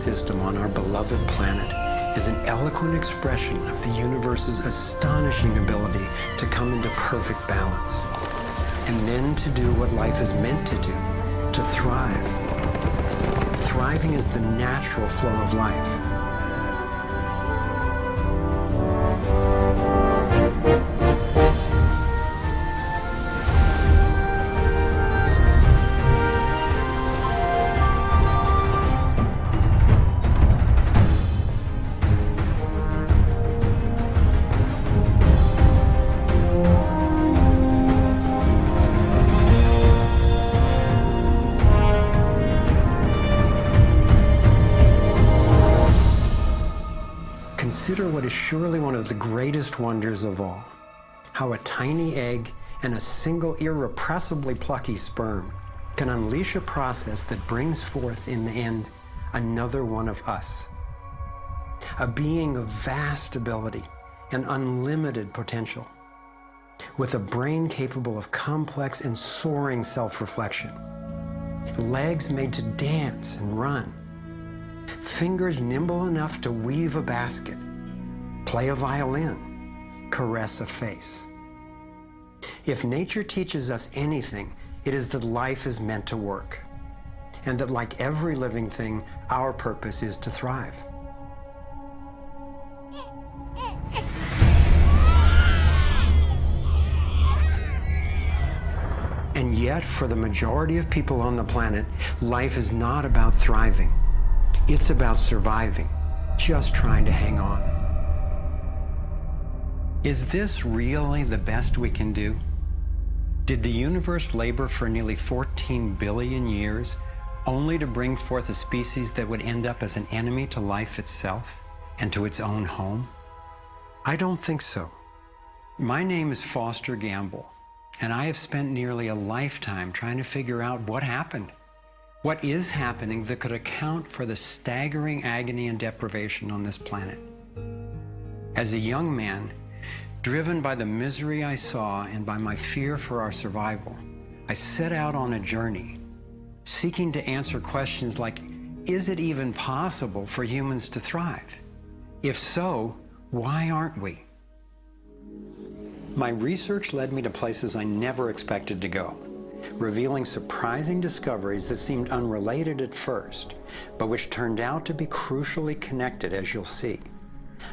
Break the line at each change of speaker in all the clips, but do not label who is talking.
system on our beloved planet is an eloquent expression of the universe's astonishing ability to come into perfect balance, and then to do what life is meant to do, to thrive. Thriving is the natural flow of life. Consider what is surely one of the greatest wonders of all, how a tiny egg and a single irrepressibly plucky sperm can unleash a process that brings forth in the end another one of us. A being of vast ability and unlimited potential, with a brain capable of complex and soaring self-reflection, legs made to dance and run, fingers nimble enough to weave a basket, play a violin, caress a face. If nature teaches us anything, it is that life is meant to work, and that like every living thing, our purpose is to thrive. And yet, for the majority of people on the planet, life is not about thriving. It's about surviving, just trying to hang on. Is this really the best we can do? Did the universe labor for nearly 14 billion years only to bring forth a species that would end up as an enemy to life itself and to its own home? I don't think so. My name is Foster Gamble, and I have spent nearly a lifetime trying to figure out what happened. What is happening that could account for the staggering agony and deprivation on this planet? As a young man, driven by the misery I saw and by my fear for our survival, I set out on a journey, seeking to answer questions like, is it even possible for humans to thrive? If so, why aren't we? My research led me to places I never expected to go, revealing surprising discoveries that seemed unrelated at first, but which turned out to be crucially connected, as you'll see.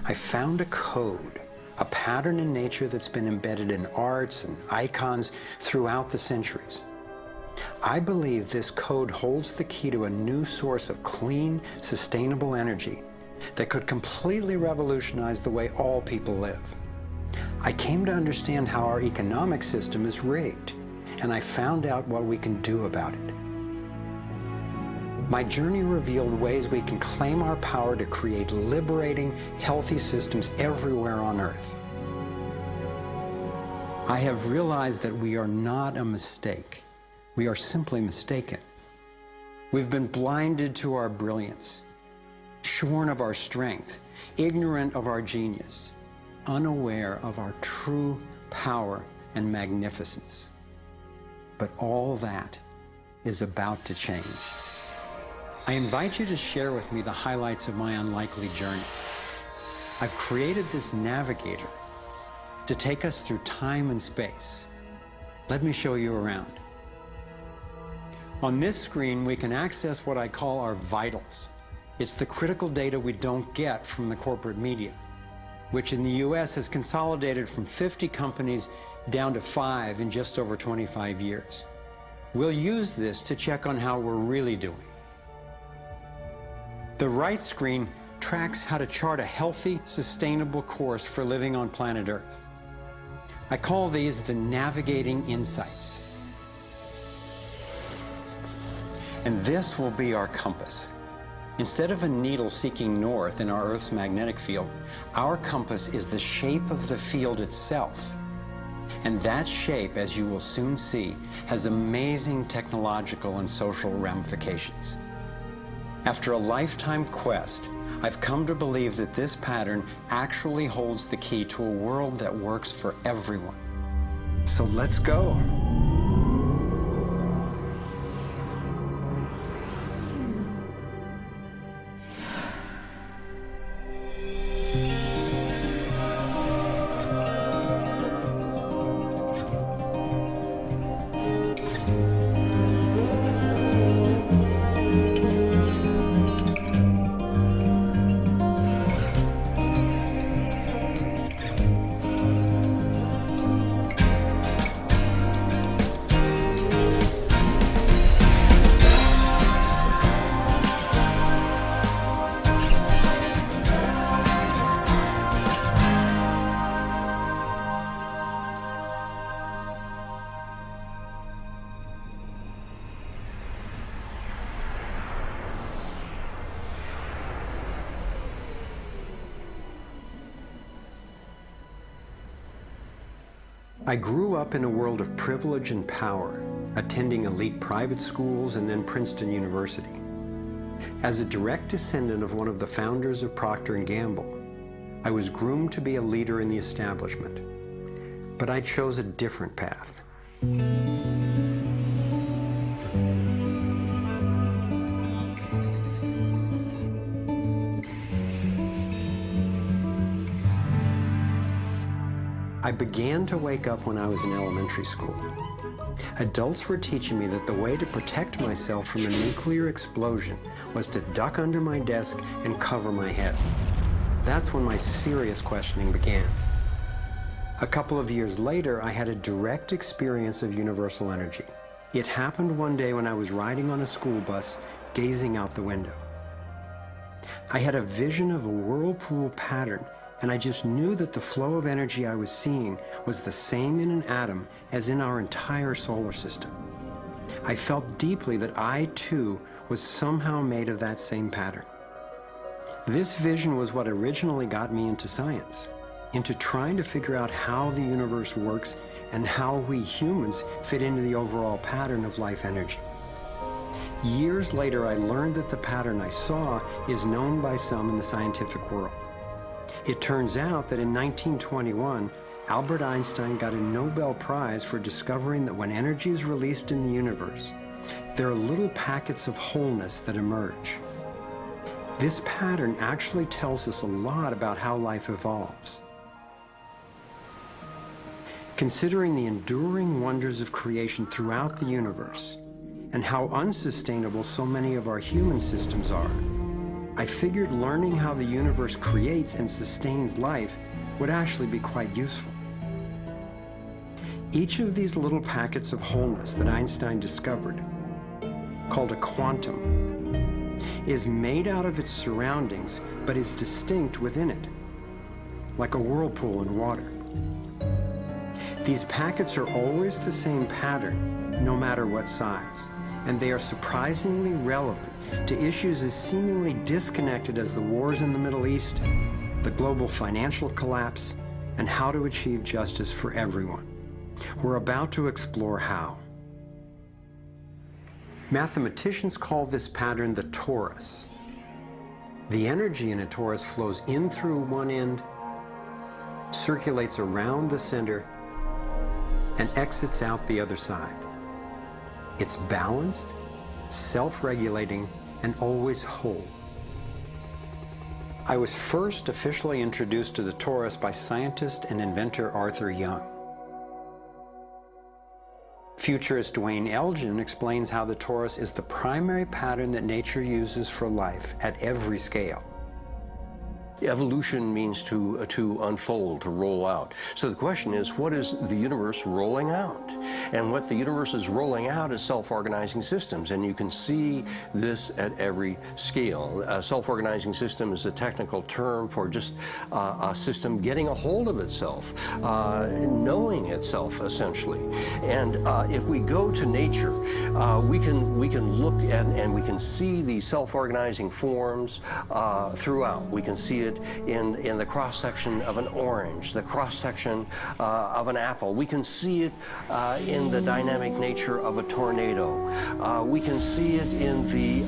I found a code, a pattern in nature that's been embedded in arts and icons throughout the centuries. I believe this code holds the key to a new source of clean, sustainable energy that could completely revolutionize the way all people live. I came to understand how our economic system is rigged, and I found out what we can do about it. My journey revealed ways we can claim our power to create liberating, healthy systems everywhere on Earth. I have realized that we are not a mistake. We are simply mistaken. We've been blinded to our brilliance, shorn of our strength, ignorant of our genius, unaware of our true power and magnificence. But all that is about to change. I invite you to share with me the highlights of my unlikely journey. I've created this navigator to take us through time and space. Let me show you around. On this screen, we can access what I call our vitals. It's the critical data we don't get from the corporate media, which in the US has consolidated from 50 companies down to 5 in just over 25 years. We'll use this to check on how we're really doing. The right screen tracks how to chart a healthy, sustainable course for living on planet Earth. I call these the navigating insights. And this will be our compass. Instead of a needle seeking north in our Earth's magnetic field, our compass is the shape of the field itself. And that shape, as you will soon see, has amazing technological and social ramifications. After a lifetime quest, I've come to believe that this pattern actually holds the key to a world that works for everyone. So let's go. I grew up in a world of privilege and power, attending elite private schools and then Princeton University. As a direct descendant of one of the founders of Procter & Gamble, I was groomed to be a leader in the establishment. But I chose a different path. I began to wake up when I was in elementary school. Adults were teaching me that the way to protect myself from a nuclear explosion was to duck under my desk and cover my head. That's when my serious questioning began. A couple of years later, I had a direct experience of universal energy. It happened one day when I was riding on a school bus, gazing out the window. I had a vision of a whirlpool pattern, and I just knew that the flow of energy I was seeing was the same in an atom as in our entire solar system. I felt deeply that I, too, was somehow made of that same pattern. This vision was what originally got me into science, into trying to figure out how the universe works and how we humans fit into the overall pattern of life energy. Years later, I learned that the pattern I saw is known by some in the scientific world. It turns out that in 1921, Albert Einstein got a Nobel Prize for discovering that when energy is released in the universe, there are little packets of wholeness that emerge. This pattern actually tells us a lot about how life evolves. Considering the enduring wonders of creation throughout the universe and how unsustainable so many of our human systems are, I figured learning how the universe creates and sustains life would actually be quite useful. Each of these little packets of wholeness that Einstein discovered, called a quantum, is made out of its surroundings but is distinct within it, like a whirlpool in water. These packets are always the same pattern, no matter what size, and they are surprisingly relevant to issues as seemingly disconnected as the wars in the Middle East, the global financial collapse, and how to achieve justice for everyone. We're about to explore how. Mathematicians call this pattern the torus. The energy in a torus flows in through one end, circulates around the center, and exits out the other side. It's balanced, self-regulating, and always whole. I was first officially introduced to the torus by scientist and inventor Arthur Young. Futurist Dwayne Elgin explains how the torus is the primary pattern that nature uses for life at every scale.
Evolution means to unfold, to roll out. So the question is, what is the universe rolling out? And what the universe is rolling out is self-organizing systems, and you can see this at every scale. A self-organizing system is a technical term for just a system getting a hold of itself, knowing itself, essentially. And if we go to nature, we can look at and we can see these self-organizing forms throughout. We can see it in the cross-section of an orange, the cross-section of an apple. We can see it in the dynamic nature of a tornado. We can see it in the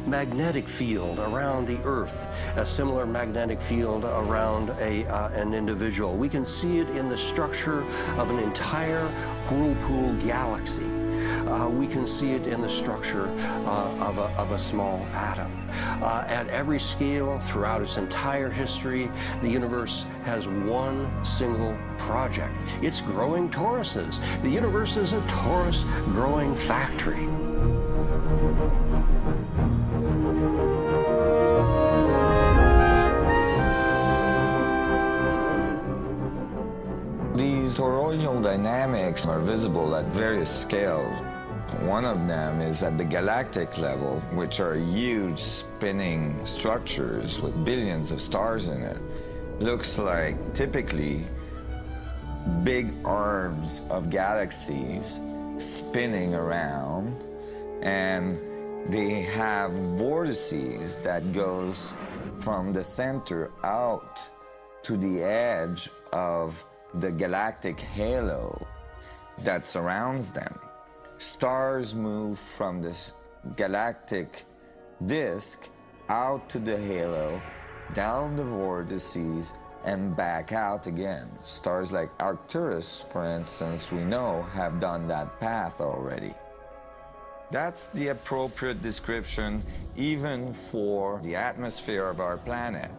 magnetic field around the Earth, a similar magnetic field around an individual. We can see it in the structure of an entire whirlpool galaxy. We can see it in the structure of a small atom. At every scale, throughout its entire history, the universe has one single project. It's growing toruses. The universe is a torus growing factory.
These toroidal dynamics are visible at various scales. One of them is at the galactic level, which are huge spinning structures with billions of stars in it. Looks like typically big arms of galaxies spinning around, and they have vortices that goes from the center out to the edge of the galactic halo that surrounds them. Stars move from this galactic disk out to the halo, down the vortices, and back out again. Stars like Arcturus, for instance, we know have done that path already. That's the appropriate description even for the atmosphere of our planet.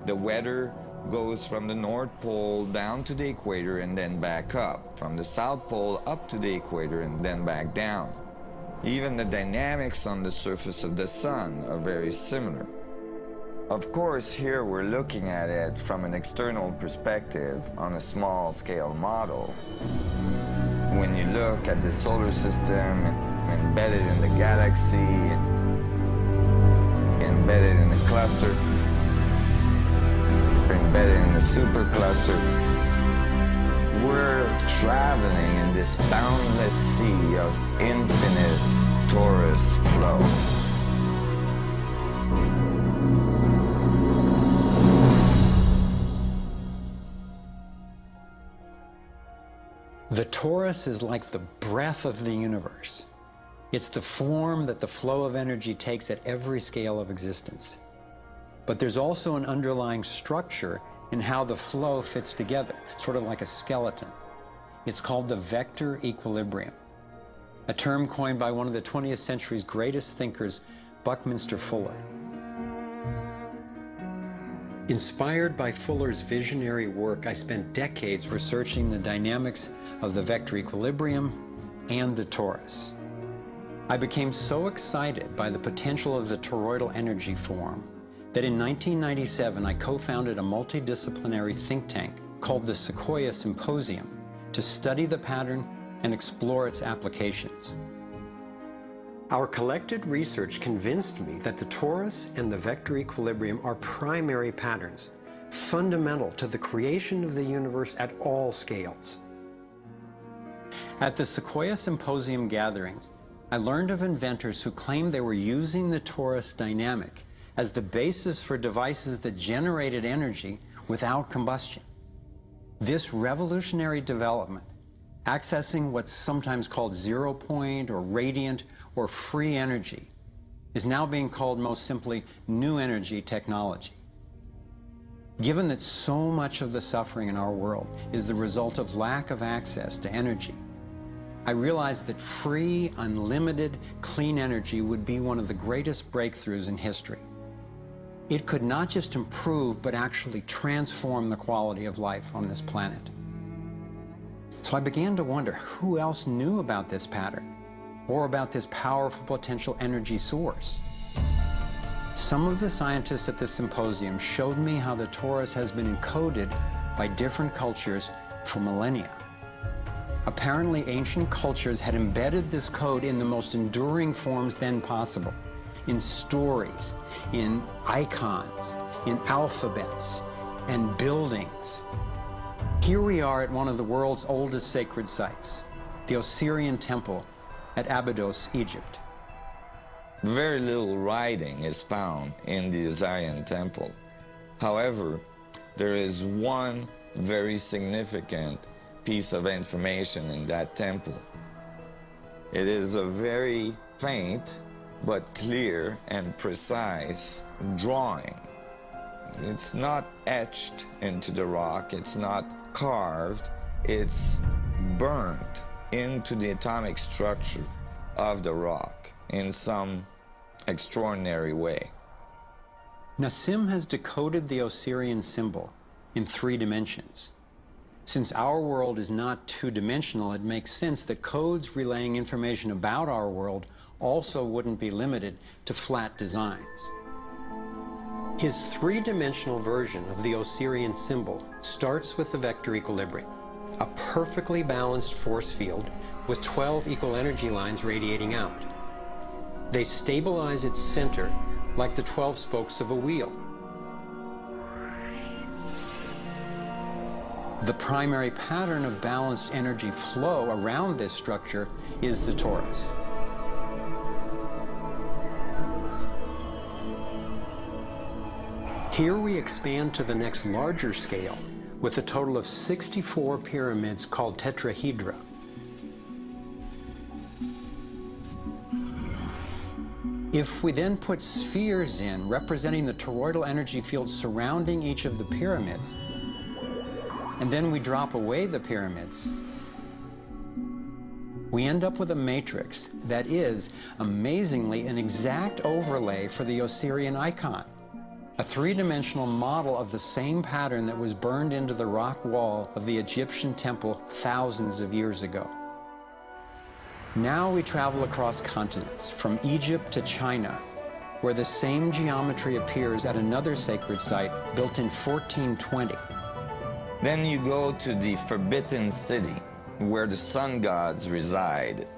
The weather goes from the North Pole down to the equator and then back up, from the South Pole up to the equator and then back down. Even the dynamics on the surface of the sun are very similar. Of course, here we're looking at it from an external perspective on a small scale model. When you look at the solar system embedded in the galaxy, embedded in the cluster, embedded in the supercluster, we're traveling in this boundless sea of infinite torus flow.
The torus is like the breath of the universe. It's the form that the flow of energy takes at every scale of existence. But there's also an underlying structure in how the flow fits together, sort of like a skeleton. It's called the vector equilibrium, a term coined by one of the 20th century's greatest thinkers, Buckminster Fuller. Inspired by Fuller's visionary work, I spent decades researching the dynamics of the vector equilibrium and the torus. I became so excited by the potential of the toroidal energy form that in 1997 I co-founded a multidisciplinary think tank called the Sequoia Symposium to study the pattern and explore its applications. Our collected research convinced me that the torus and the vector equilibrium are primary patterns, fundamental to the creation of the universe at all scales. At the Sequoia Symposium gatherings, I learned of inventors who claimed they were using the torus dynamic as the basis for devices that generated energy without combustion. This revolutionary development, accessing what's sometimes called zero point or radiant or free energy, is now being called most simply new energy technology. Given that so much of the suffering in our world is the result of lack of access to energy, I realized that free, unlimited, clean energy would be one of the greatest breakthroughs in history. It could not just improve, but actually transform the quality of life on this planet. So I began to wonder who else knew about this pattern or about this powerful potential energy source. Some of the scientists at the symposium showed me how the torus has been encoded by different cultures for millennia. Apparently, ancient cultures had embedded this code in the most enduring forms then possible, in stories, in icons, in alphabets, and buildings. Here we are at one of the world's oldest sacred sites, the Osirian Temple at Abydos, Egypt.
Very little writing is found in the Osirian Temple. However, there is one very significant piece of information in that temple. It is a very faint but clear and precise drawing. It's not etched into the rock, it's not carved, it's burnt into the atomic structure of the rock in some extraordinary way.
Nassim has decoded the Osirian symbol in 3 dimensions. Since our world is not two-dimensional, it makes sense that codes relaying information about our world also wouldn't be limited to flat designs. His 3-dimensional version of the Osirian symbol starts with the vector equilibrium, a perfectly balanced force field with 12 equal energy lines radiating out. They stabilize its center like the 12 spokes of a wheel. The primary pattern of balanced energy flow around this structure is the torus. Here we expand to the next larger scale with a total of 64 pyramids called tetrahedra. If we then put spheres in, representing the toroidal energy field surrounding each of the pyramids, and then we drop away the pyramids, we end up with a matrix that is, amazingly, an exact overlay for the Osirian icon, a three-dimensional model of the same pattern that was burned into the rock wall of the Egyptian temple thousands of years ago. Now we travel across continents, from Egypt to China, where the same geometry appears at another sacred site built in 1420.
Then you go to the Forbidden City, where the sun gods reside,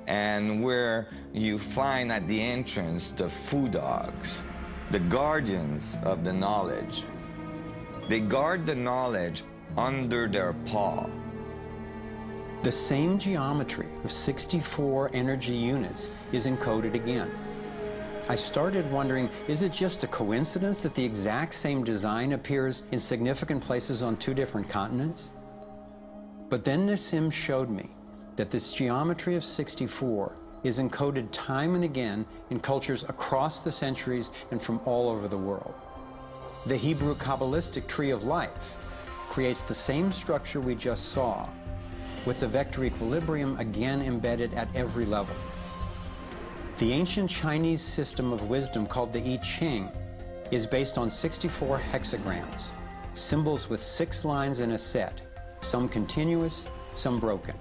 and where you find at the entrance the Fu dogs, the guardians of the knowledge. They guard the knowledge under their paw.
The same geometry of 64 energy units is encoded again. I started wondering, is it just a coincidence that the exact same design appears in significant places on two different continents? But then Nassim showed me that this geometry of 64 is encoded time and again in cultures across the centuries and from all over the world. The Hebrew Kabbalistic tree of life creates the same structure we just saw, with the vector equilibrium again embedded at every level. The ancient Chinese system of wisdom called the I Ching is based on 64 hexagrams, symbols with 6 lines in a set, some continuous, some broken.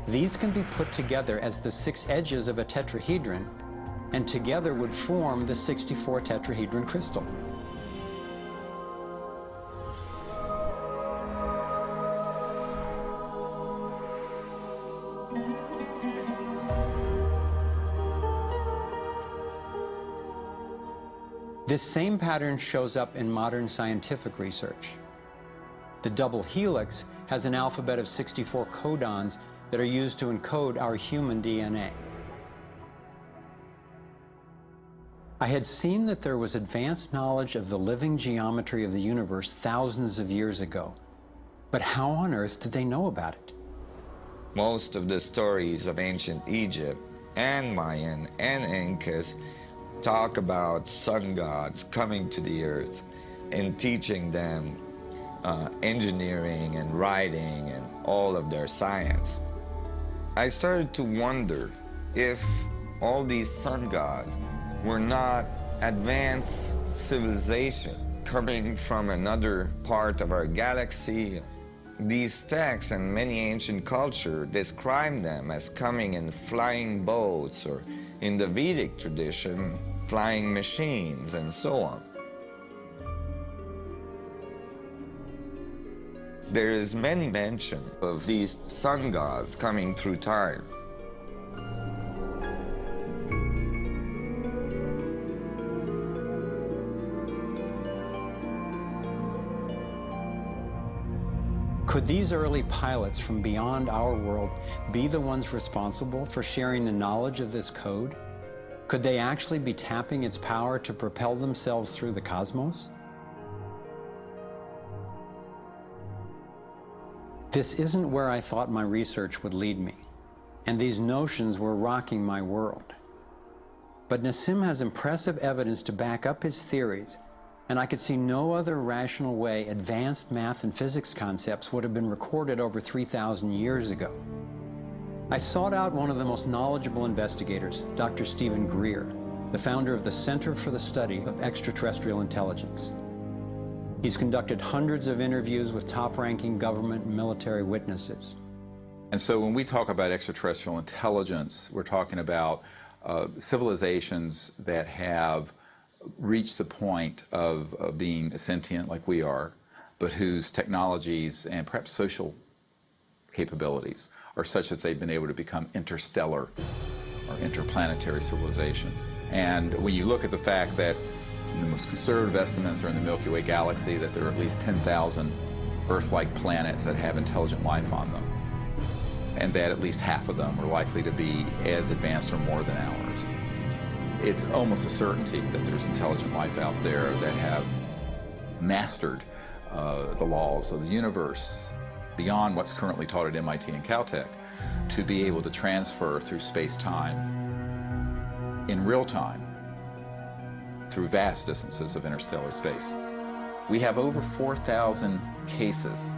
These can be put together as the 6 edges of a tetrahedron, and together would form the 64 tetrahedron crystal. This same pattern shows up in modern scientific research. The double helix has an alphabet of 64 codons that are used to encode our human DNA. I had seen that there was advanced knowledge of the living geometry of the universe thousands of years ago, but how on earth did they know about it?
Most of the stories of ancient Egypt and Mayan and Incas talk about sun gods coming to the earth and teaching them engineering and writing and all of their science. I started to wonder if all these sun gods were not advanced civilization coming from another part of our galaxy. These texts and many ancient cultures describe them as coming in flying boats, or in the Vedic tradition, flying machines, and so on. There is many mention of these sun gods coming through time.
Could these early pilots from beyond our world be the ones responsible for sharing the knowledge of this code? Could they actually be tapping its power to propel themselves through the cosmos? This isn't where I thought my research would lead me, and these notions were rocking my world. But Nassim has impressive evidence to back up his theories, and I could see no other rational way advanced math and physics concepts would have been recorded over 3,000 years ago. I sought out one of the most knowledgeable investigators, Dr. Stephen Greer, the founder of the Center for the Study of Extraterrestrial Intelligence. He's conducted hundreds of interviews with top-ranking government and military witnesses.
And so when we talk about extraterrestrial intelligence, we're talking about civilizations that have reached the point of being sentient like we are, but whose technologies and perhaps social capabilities are such that they've been able to become interstellar or interplanetary civilizations. And when you look at the fact that the most conservative estimates are in the Milky Way galaxy that there are at least 10,000 Earth-like planets that have intelligent life on them, and that at least half of them are likely to be as advanced or more than ours. It's almost a certainty that there's intelligent life out there that have mastered the laws of the universe beyond what's currently taught at MIT and Caltech to be able to transfer through space-time in real time through vast distances of interstellar space. We have over 4,000 cases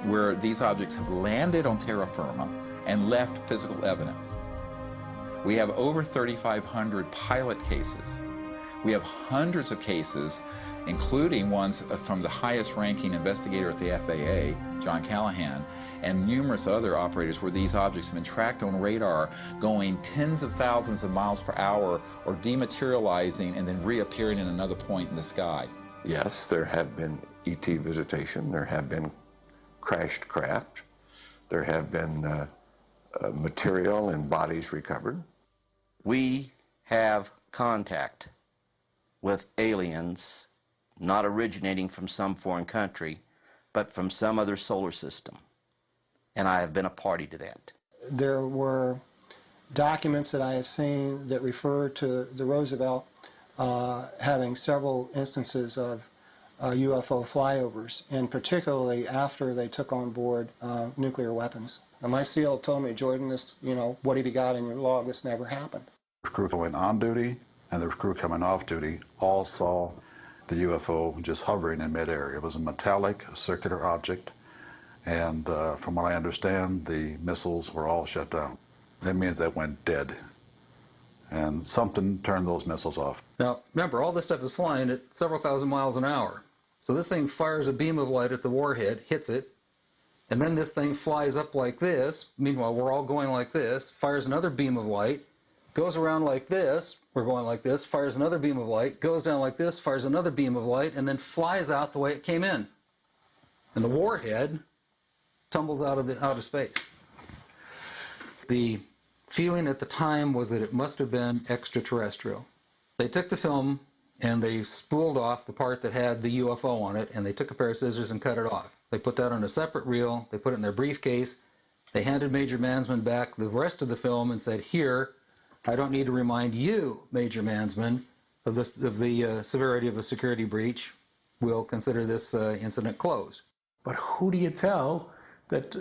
where these objects have landed on terra firma and left physical evidence. We have over 3,500 pilot cases. We have hundreds of cases, including ones from the highest ranking investigator at the FAA, John Callahan, and numerous other operators where these objects have been tracked on radar going tens of thousands of miles per hour or dematerializing and then reappearing in another point in the sky.
Yes, there have been ET visitation, there have been crashed craft, there have been material and bodies recovered.
We have contact with aliens not originating from some foreign country, but from some other solar system. And I have been a party to that.
There were documents that I have seen that refer to the Roosevelt having several instances of UFO flyovers, and particularly after they took on board nuclear weapons. And my SEAL told me, Jordan, this, what have you got in your log? This never happened.
The crew going on duty and the crew coming off duty all saw the UFO just hovering in midair. It was a metallic, circular object, and from what I understand, the missiles were all shut down. That means they went dead, and something turned those missiles off.
Now, remember, all this stuff is flying at several thousand miles an hour. So this thing fires a beam of light at the warhead, hits it, and then this thing flies up like this. Meanwhile, we're all going like this, fires another beam of light, goes around like this, we're going like this, fires another beam of light, goes down like this, fires another beam of light, and then flies out the way it came in. And the warhead tumbles out of space. The feeling at the time was that it must have been extraterrestrial. They took the film and they spooled off the part that had the UFO on it, and they took a pair of scissors and cut it off. They put that on a separate reel, they put it in their briefcase, they handed Major Mansman back the rest of the film and said, here, I don't need to remind you, Major Mansman, of the severity of a security breach. We'll consider this incident closed.
But who do you tell that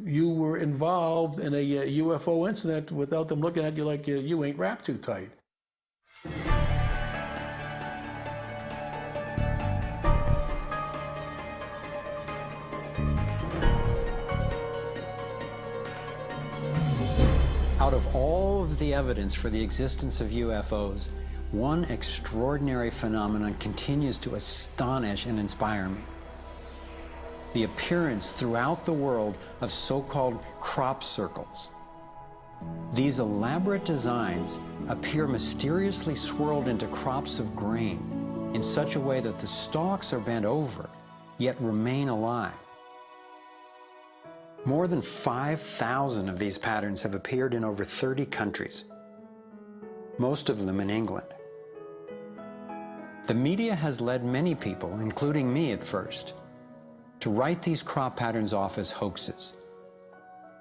you were involved in a UFO incident without them looking at you like you ain't wrapped too tight?
Out of all of the evidence for the existence of UFOs, one extraordinary phenomenon continues to astonish and inspire me. The appearance throughout the world of so-called crop circles. These elaborate designs appear mysteriously swirled into crops of grain in such a way that the stalks are bent over, yet remain alive. More than 5,000 of these patterns have appeared in over 30 countries, most of them in England. The media has led many people, including me at first, to write these crop patterns off as hoaxes,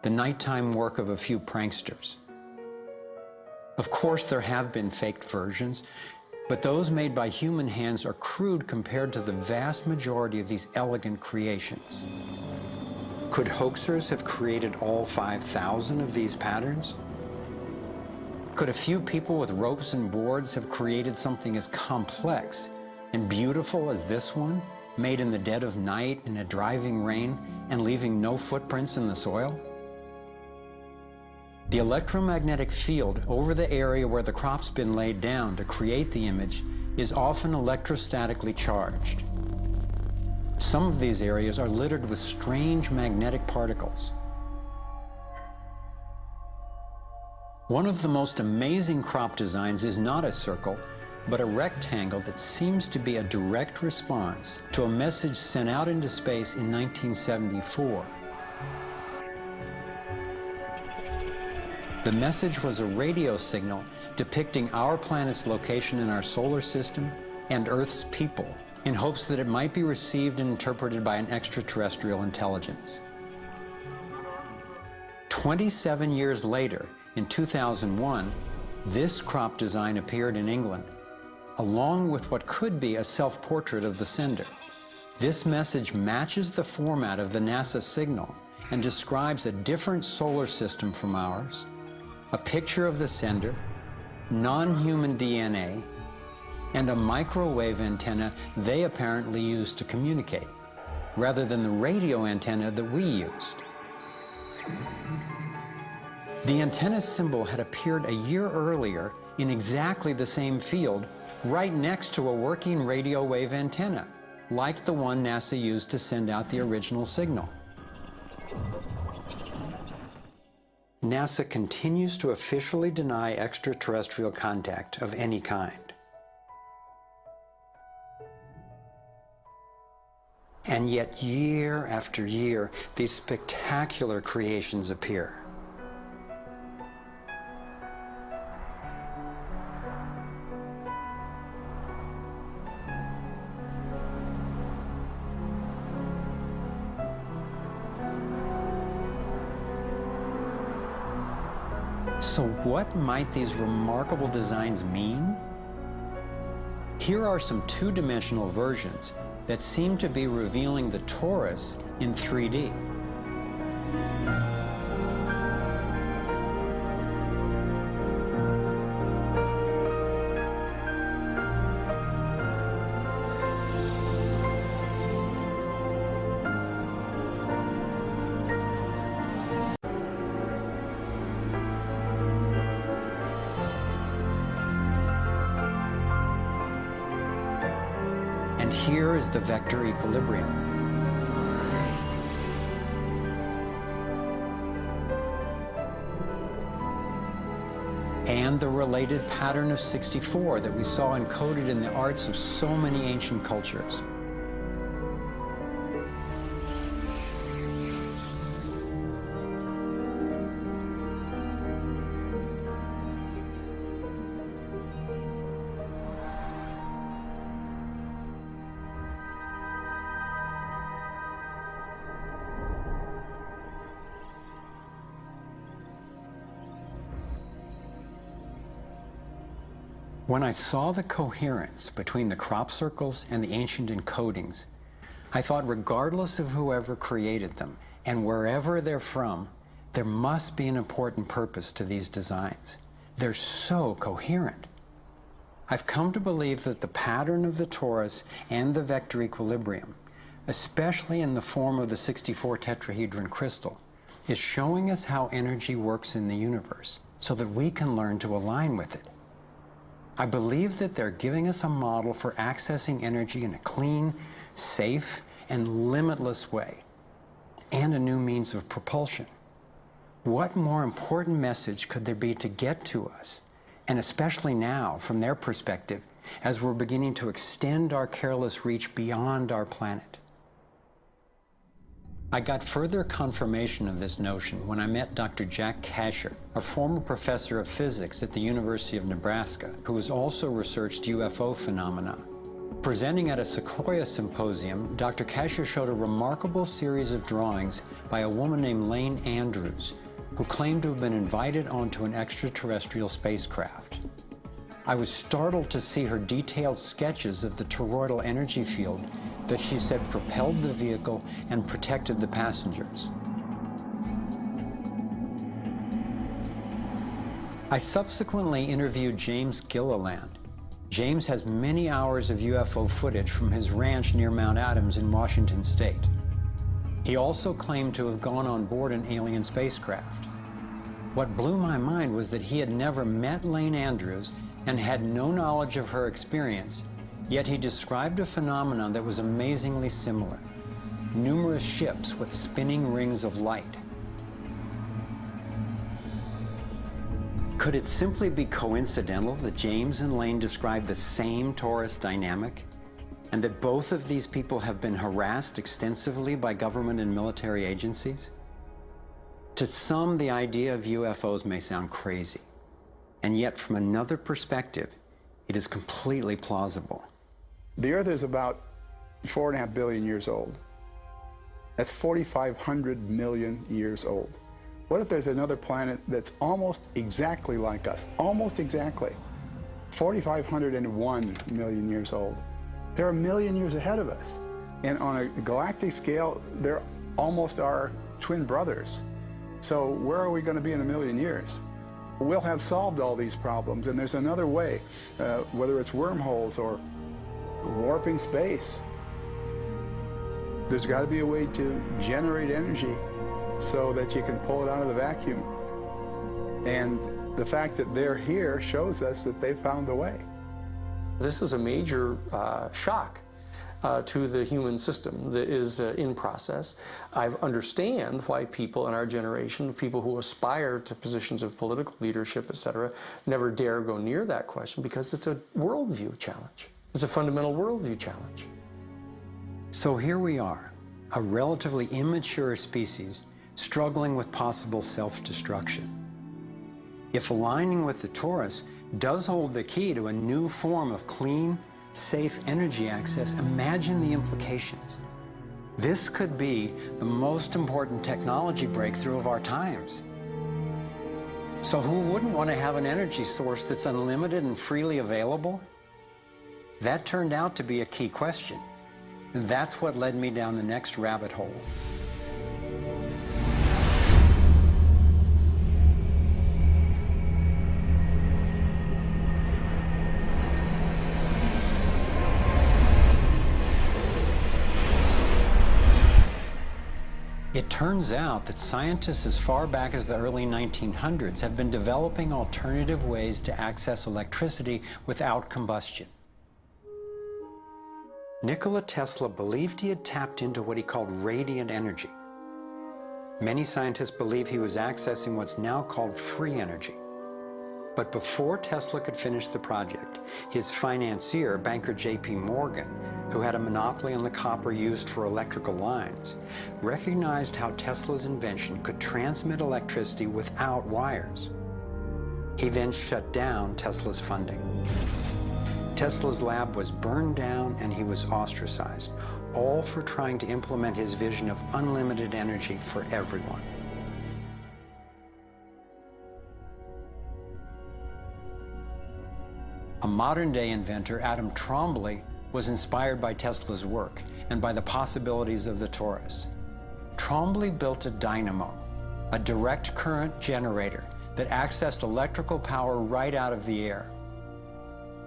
the nighttime work of a few pranksters. Of course, there have been faked versions, but those made by human hands are crude compared to the vast majority of these elegant creations. Could hoaxers have created all 5,000 of these patterns? Could a few people with ropes and boards have created something as complex and beautiful as this one, made in the dead of night in a driving rain and leaving no footprints in the soil? The electromagnetic field over the area where the crop's been laid down to create the image is often electrostatically charged. Some of these areas are littered with strange magnetic particles. One of the most amazing crop designs is not a circle, but a rectangle that seems to be a direct response to a message sent out into space in 1974. The message was a radio signal depicting our planet's location in our solar system and Earth's people, in hopes that it might be received and interpreted by an extraterrestrial intelligence. 27 years later, in 2001, this crop design appeared in England, along with what could be a self-portrait of the sender. This message matches the format of the NASA signal and describes a different solar system from ours, a picture of the sender, non-human DNA, and a microwave antenna they apparently used to communicate, rather than the radio antenna that we used. The antenna symbol had appeared a year earlier in exactly the same field, right next to a working radio wave antenna, like the one NASA used to send out the original signal. NASA continues to officially deny extraterrestrial contact of any kind. And yet, year after year, these spectacular creations appear. So what might these remarkable designs mean? Here are some two-dimensional versions that seem to be revealing the torus in 3D. And here is the vector equilibrium. And the related pattern of 64 that we saw encoded in the arts of so many ancient cultures. When I saw the coherence between the crop circles and the ancient encodings, I thought regardless of whoever created them and wherever they're from, there must be an important purpose to these designs. They're so coherent. I've come to believe that the pattern of the torus and the vector equilibrium, especially in the form of the 64 tetrahedron crystal, is showing us how energy works in the universe so that we can learn to align with it. I believe that they're giving us a model for accessing energy in a clean, safe, and limitless way, and a new means of propulsion. What more important message could there be to get to us, and especially now, from their perspective, as we're beginning to extend our careless reach beyond our planet? I got further confirmation of this notion when I met Dr. Jack Kasher, a former professor of physics at the University of Nebraska, who has also researched UFO phenomena. Presenting at a Sequoia symposium, Dr. Kasher showed a remarkable series of drawings by a woman named Lane Andrews, who claimed to have been invited onto an extraterrestrial spacecraft. I was startled to see her detailed sketches of the toroidal energy field that she said propelled the vehicle and protected the passengers. I subsequently interviewed James Gilliland. James has many hours of UFO footage from his ranch near Mount Adams in Washington state. He also claimed to have gone on board an alien spacecraft. What blew my mind was that he had never met Lane Andrews and had no knowledge of her experience, yet he described a phenomenon that was amazingly similar: numerous ships with spinning rings of light. Could it simply be coincidental that James and Lane described the same torus dynamic, and that both of these people have been harassed extensively by government and military agencies? To some, the idea of UFOs may sound crazy, and yet from another perspective, it is completely plausible.
The Earth is about 4.5 billion years old. That's 4,500 million years old. What if there's another planet that's almost exactly like us? Almost exactly. 4,501 million years old. They're a million years ahead of us. And on a galactic scale, they're almost our twin brothers. So where are we going to be in a million years? We'll have solved all these problems, and there's another way, whether it's wormholes or warping space. There's got to be a way to generate energy so that you can pull it out of the vacuum. And the fact that they're here shows us that they found a way.
This is a major shock to the human system that is in process. I understand why people in our generation, people who aspire to positions of political leadership, etc., never dare go near that question, because it's a worldview challenge. It's a fundamental worldview challenge.
So here we are, a relatively immature species struggling with possible self-destruction. If aligning with the torus does hold the key to a new form of clean, safe energy access, imagine the implications. This could be the most important technology breakthrough of our times. So who wouldn't want to have an energy source that's unlimited and freely available? That turned out to be a key question, and that's what led me down the next rabbit hole. It turns out that scientists as far back as the early 1900s have been developing alternative ways to access electricity without combustion. Nikola Tesla believed he had tapped into what he called radiant energy. Many scientists believe he was accessing what's now called free energy. But before Tesla could finish the project, his financier, banker J.P. Morgan, who had a monopoly on the copper used for electrical lines, recognized how Tesla's invention could transmit electricity without wires. He then shut down Tesla's funding. Tesla's lab was burned down and he was ostracized, all for trying to implement his vision of unlimited energy for everyone. A modern-day inventor, Adam Trombly, was inspired by Tesla's work and by the possibilities of the torus. Trombly built a dynamo, a direct current generator that accessed electrical power right out of the air.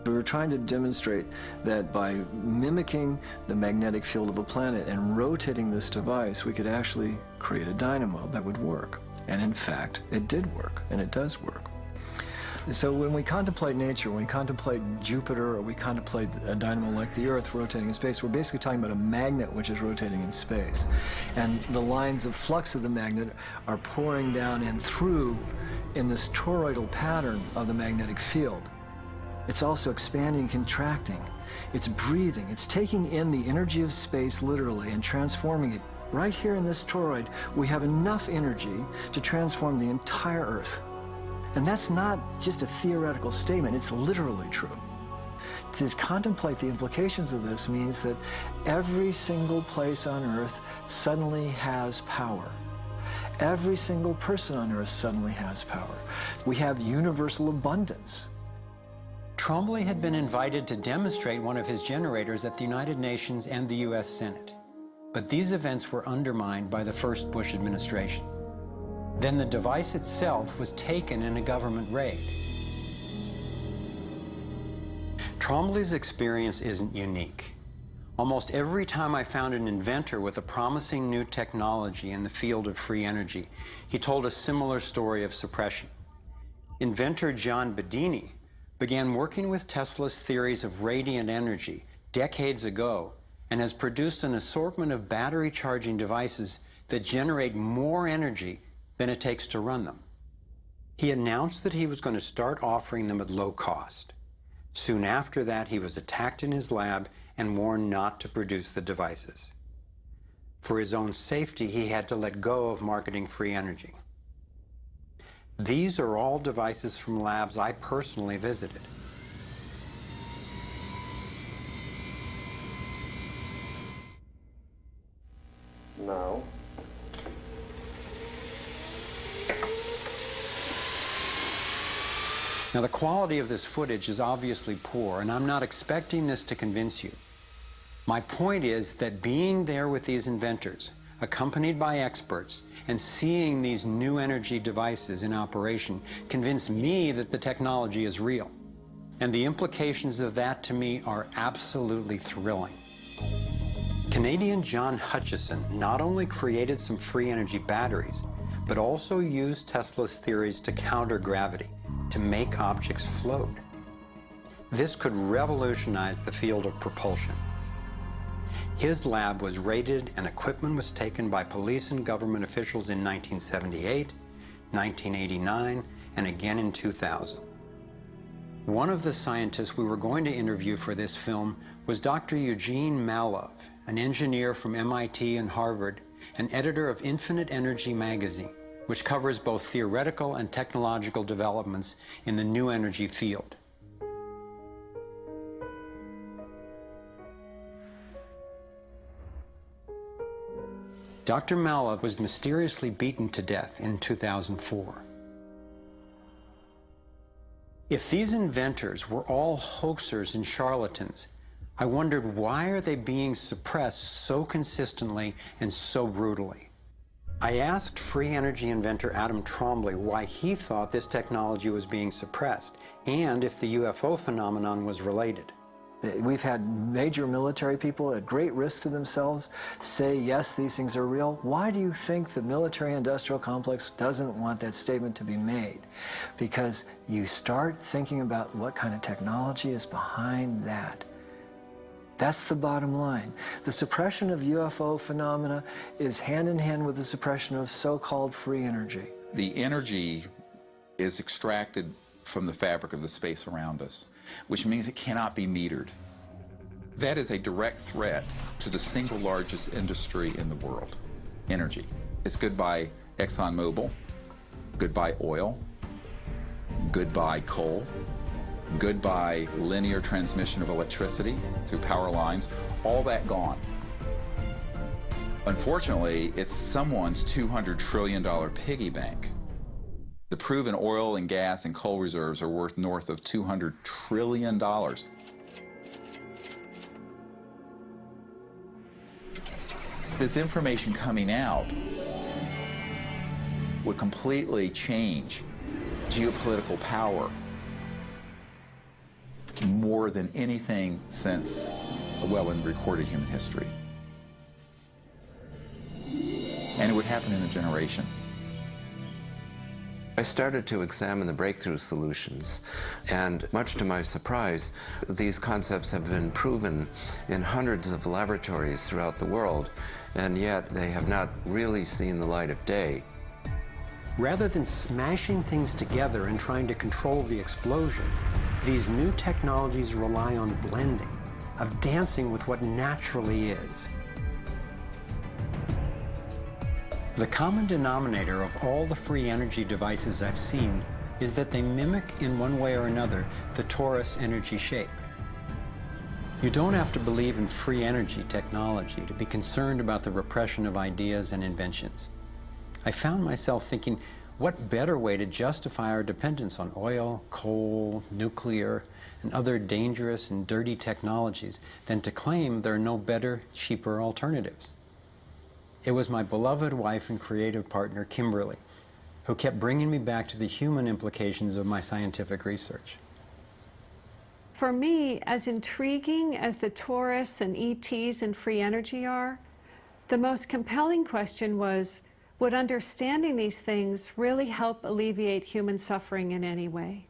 We were trying to demonstrate that by mimicking the magnetic field of a planet and rotating this device, we could actually create a dynamo that would work. And in fact, it did work, and it does work. So when we contemplate nature, when we contemplate Jupiter, or we contemplate a dynamo like the Earth rotating in space, we're basically talking about a magnet which is rotating in space. And the lines of flux of the magnet are pouring down and through in this toroidal pattern of the magnetic field. It's also expanding and contracting. It's breathing. It's taking in the energy of space literally and transforming it. Right here in this toroid, we have enough energy to transform the entire Earth. And that's not just a theoretical statement, it's literally true. To contemplate the implications of this means that every single place on Earth suddenly has power. Every single person on Earth suddenly has power. We have universal abundance.
Trombly had been invited to demonstrate one of his generators at the United Nations and the U.S. Senate. But these events were undermined by the first Bush administration. Then the device itself was taken in a government raid. Trombly's experience isn't unique. Almost every time I found an inventor with a promising new technology in the field of free energy, he told a similar story of suppression. Inventor John Bedini began working with Tesla's theories of radiant energy decades ago and has produced an assortment of battery charging devices that generate more energy than it takes to run them. He announced that he was going to start offering them at low cost. Soon after that, he was attacked in his lab and warned not to produce the devices. For his own safety, he had to let go of marketing free energy. These are all devices from labs I personally visited.
Now,
Now, the quality of this footage is obviously poor, and I'm not expecting this to convince you. My point is that being there with these inventors, accompanied by experts, and seeing these new energy devices in operation convinced me that the technology is real. And the implications of that to me are absolutely thrilling. Canadian John Hutchison not only created some free energy batteries, but also used Tesla's theories to counter gravity, to make objects float. This could revolutionize the field of propulsion. His lab was raided and equipment was taken by police and government officials in 1978, 1989, and again in 2000. One of the scientists we were going to interview for this film was Dr. Eugene Malov, an engineer from MIT and Harvard, and editor of Infinite Energy magazine, which covers both theoretical and technological developments in the new energy field. Dr. Malov was mysteriously beaten to death in 2004. If these inventors were all hoaxers and charlatans, I wondered, why are they being suppressed so consistently and so brutally? I asked free energy inventor Adam Trombley why he thought this technology was being suppressed, and if the UFO phenomenon was related.
We've had major military people at great risk to themselves say, yes, these things are real. Why do you think the military-industrial complex doesn't want that statement to be made? Because you start thinking about what kind of technology is behind that. That's the bottom line. The suppression of UFO phenomena is hand in hand with the suppression of so-called free energy.
The energy is extracted from the fabric of the space around us, which means it cannot be metered. That is a direct threat to the single largest industry in the world, energy. It's goodbye ExxonMobil, goodbye oil, goodbye coal, goodbye linear transmission of electricity through power lines, all that gone. Unfortunately, it's someone's $200 trillion piggy bank. The proven oil and gas and coal reserves are worth north of $200 trillion. This information coming out would completely change geopolitical power more than anything since, well, in recorded human history. And it would happen in a generation.
I started to examine the breakthrough solutions, and much to my surprise, these concepts have been proven in hundreds of laboratories throughout the world, and yet they have not really seen the light of day.
Rather than smashing things together and trying to control the explosion, these new technologies rely on blending, of dancing with what naturally is. The common denominator of all the free energy devices I've seen is that they mimic, in one way or another, the torus energy shape. You don't have to believe in free energy technology to be concerned about the repression of ideas and inventions. I found myself thinking, what better way to justify our dependence on oil, coal, nuclear, and other dangerous and dirty technologies than to claim there are no better, cheaper alternatives? It was my beloved wife and creative partner, Kimberly, who kept bringing me back to the human implications of my scientific research.
For me, as intriguing as the torus and ETs and free energy are, the most compelling question was, would understanding these things really help alleviate human suffering in any way?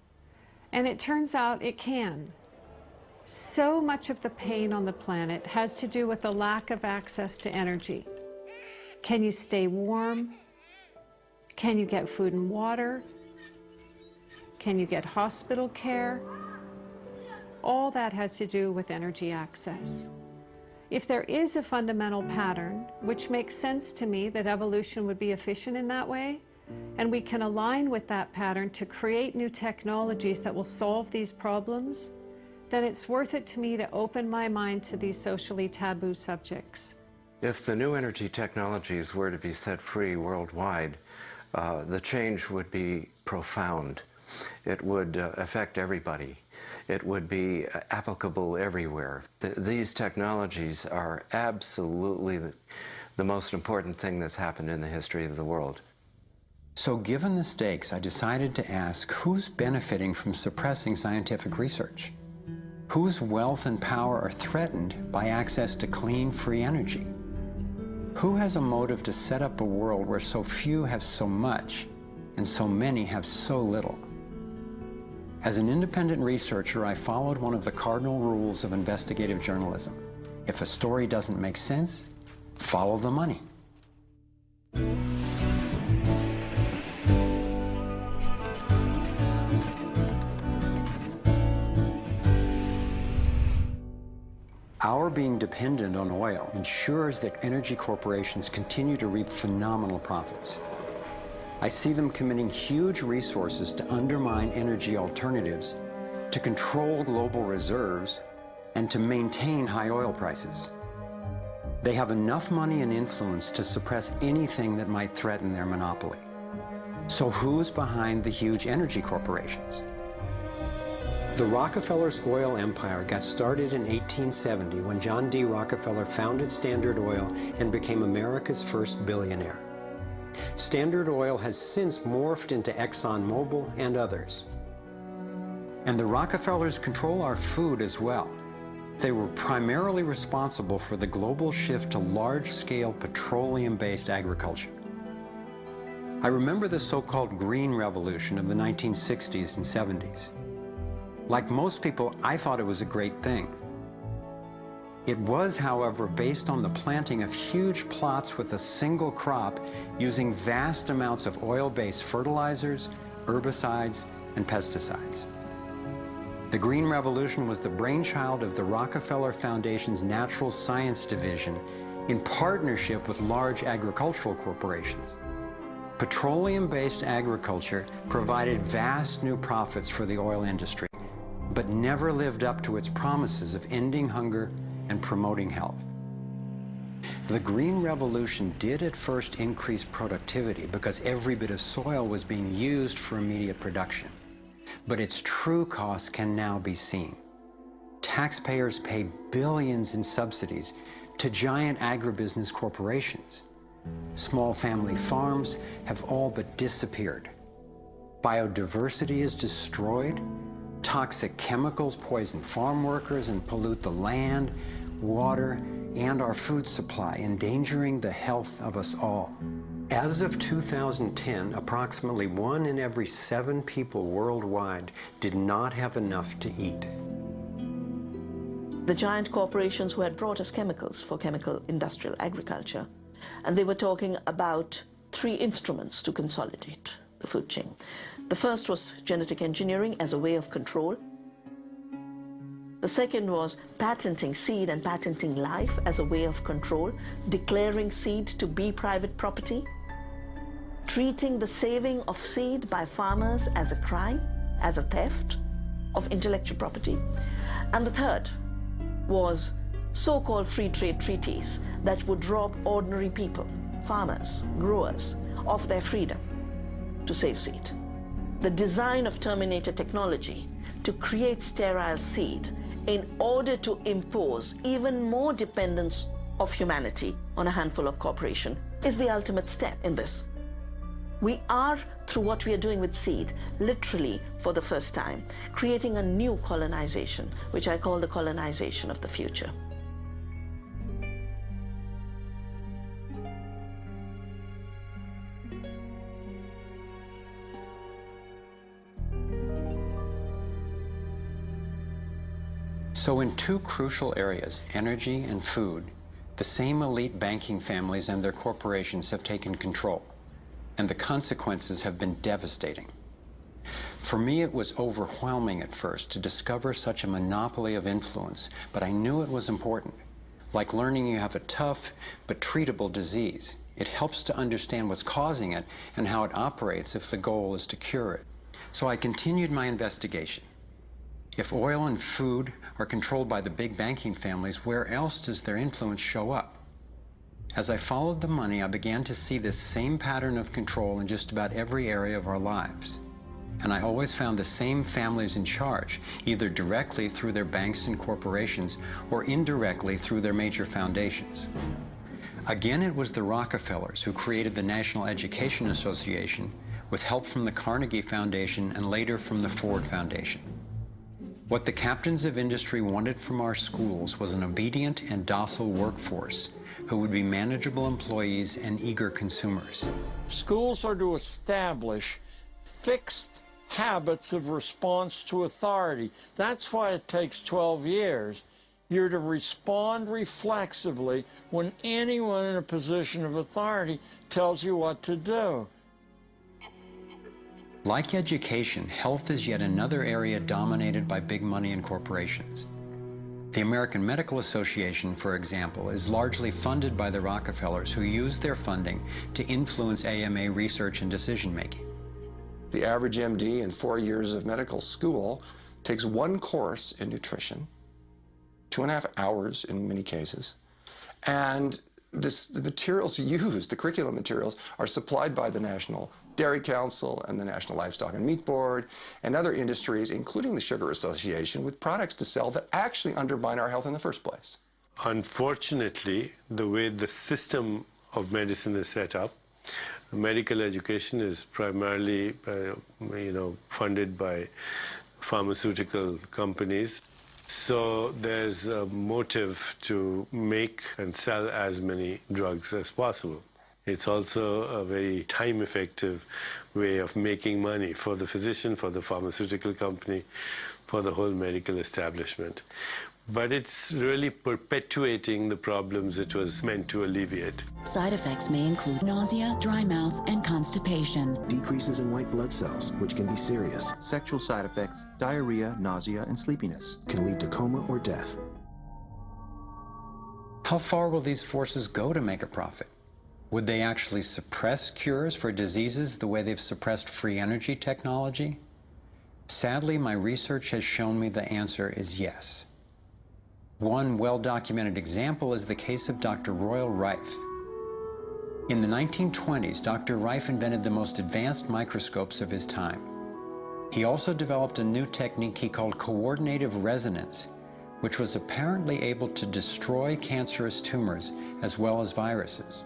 And it turns out it can. So much of the pain on the planet has to do with the lack of access to energy. Can you stay warm? Can you get food and water? Can you get hospital care? All that has to do with energy access. If there is a fundamental pattern, which makes sense to me that evolution would be efficient in that way, and we can align with that pattern to create new technologies that will solve these problems, then it's worth it to me to open my mind to these socially taboo subjects.
If the new energy technologies were to be set free worldwide, the change would be profound. It would affect everybody. it would be applicable everywhere. These technologies are absolutely the most important thing that's happened in the history of the world.
So given the stakes, I decided to ask who's benefiting from suppressing scientific research? Whose wealth and power are threatened by access to clean, free energy? Who has a motive to set up a world where so few have so much and so many have so little? As an independent researcher, I followed one of the cardinal rules of investigative journalism. If a story doesn't make sense, follow the money. Our being dependent on oil ensures that energy corporations continue to reap phenomenal profits. I see them committing huge resources to undermine energy alternatives, to control global reserves, and to maintain high oil prices. They have enough money and influence to suppress anything that might threaten their monopoly. So who's behind the huge energy corporations? The Rockefellers' oil empire got started in 1870 when John D. Rockefeller founded Standard Oil and became America's first billionaire. Standard Oil has since morphed into ExxonMobil and others. And the Rockefellers control our food as well. They were primarily responsible for the global shift to large-scale petroleum-based agriculture. I remember the so-called Green Revolution of the 1960s and 70s. Like most people, I thought it was a great thing. It was, however, based on the planting of huge plots with a single crop using vast amounts of oil-based fertilizers, herbicides, and pesticides. The Green Revolution was the brainchild of the Rockefeller Foundation's Natural Science Division in partnership with large agricultural corporations. Petroleum-based agriculture provided vast new profits for the oil industry, but never lived up to its promises of ending hunger and promoting health. The Green Revolution did at first increase productivity because every bit of soil was being used for immediate production. But its true costs can now be seen. Taxpayers pay billions in subsidies to giant agribusiness corporations. Small family farms have all but disappeared. Biodiversity is destroyed. Toxic chemicals poison farm workers and pollute the land, water, and our food supply, endangering the health of us all. As of 2010, approximately 1 in every 7 people worldwide did not have enough to eat.
The giant corporations who had brought us chemicals for chemical industrial agriculture, and they were talking about 3 instruments to consolidate the food chain. The first was genetic engineering as a way of control. The second was patenting seed and patenting life as a way of control, declaring seed to be private property, treating the saving of seed by farmers as a crime, as a theft of intellectual property. And the third was so-called free trade treaties that would rob ordinary people, farmers, growers, of their freedom to save seed. The design of terminator technology to create sterile seed in order to impose even more dependence of humanity on a handful of corporations is the ultimate step in this. We are, through what we are doing with seed, literally for the first time, creating a new colonization, which I call the colonization of the future.
So in 2 crucial areas, energy and food, the same elite banking families and their corporations have taken control, and the consequences have been devastating. For me, it was overwhelming at first to discover such a monopoly of influence, but I knew it was important. Like learning you have a tough but treatable disease. It helps to understand what's causing it and how it operates if the goal is to cure it. So I continued my investigation. If oil and food are controlled by the big banking families, where else does their influence show up? As I followed the money, I began to see this same pattern of control in just about every area of our lives. and I always found the same families in charge, either directly through their banks and corporations or indirectly through their major foundations. Again, it was the Rockefellers who created the National Education Association with help from the Carnegie Foundation and later from the Ford Foundation. What the captains of industry wanted from our schools was an obedient and docile workforce who would be manageable employees and eager consumers.
Schools are to establish fixed habits of response to authority. That's why it takes 12 years. You're to respond reflexively when anyone in a position of authority tells you what to do.
Like education, health is yet another area dominated by big money and corporations. The American Medical Association, for example, is largely funded by the Rockefellers, who use their funding to influence AMA research and decision-making.
The average MD in 4 years of medical school takes one course in nutrition, 2.5 hours in many cases, and the materials used, the curriculum materials, are supplied by the National Dairy Council and the National Livestock and Meat Board and other industries, including the Sugar Association, with products to sell that actually undermine our health in the first place.
Unfortunately, the way the system of medicine is set up, medical education is primarily funded by pharmaceutical companies. So there's a motive to make and sell as many drugs as possible. It's also a very time-effective way of making money for the physician, for the pharmaceutical company, for the whole medical establishment. But it's really perpetuating the problems it was meant to alleviate.
Side effects may include nausea, dry mouth, and constipation.
Decreases in white blood cells, which can be serious. Sexual side effects, diarrhea, nausea, and sleepiness. Can lead to coma or death.
How far will these forces go to make a profit? Would they actually suppress cures for diseases the way they've suppressed free energy technology? Sadly, my research has shown me the answer is yes. One well-documented example is the case of Dr. Royal Rife. In the 1920s, Dr. Rife invented the most advanced microscopes of his time. He also developed a new technique he called coordinative resonance, which was apparently able to destroy cancerous tumors as well as viruses.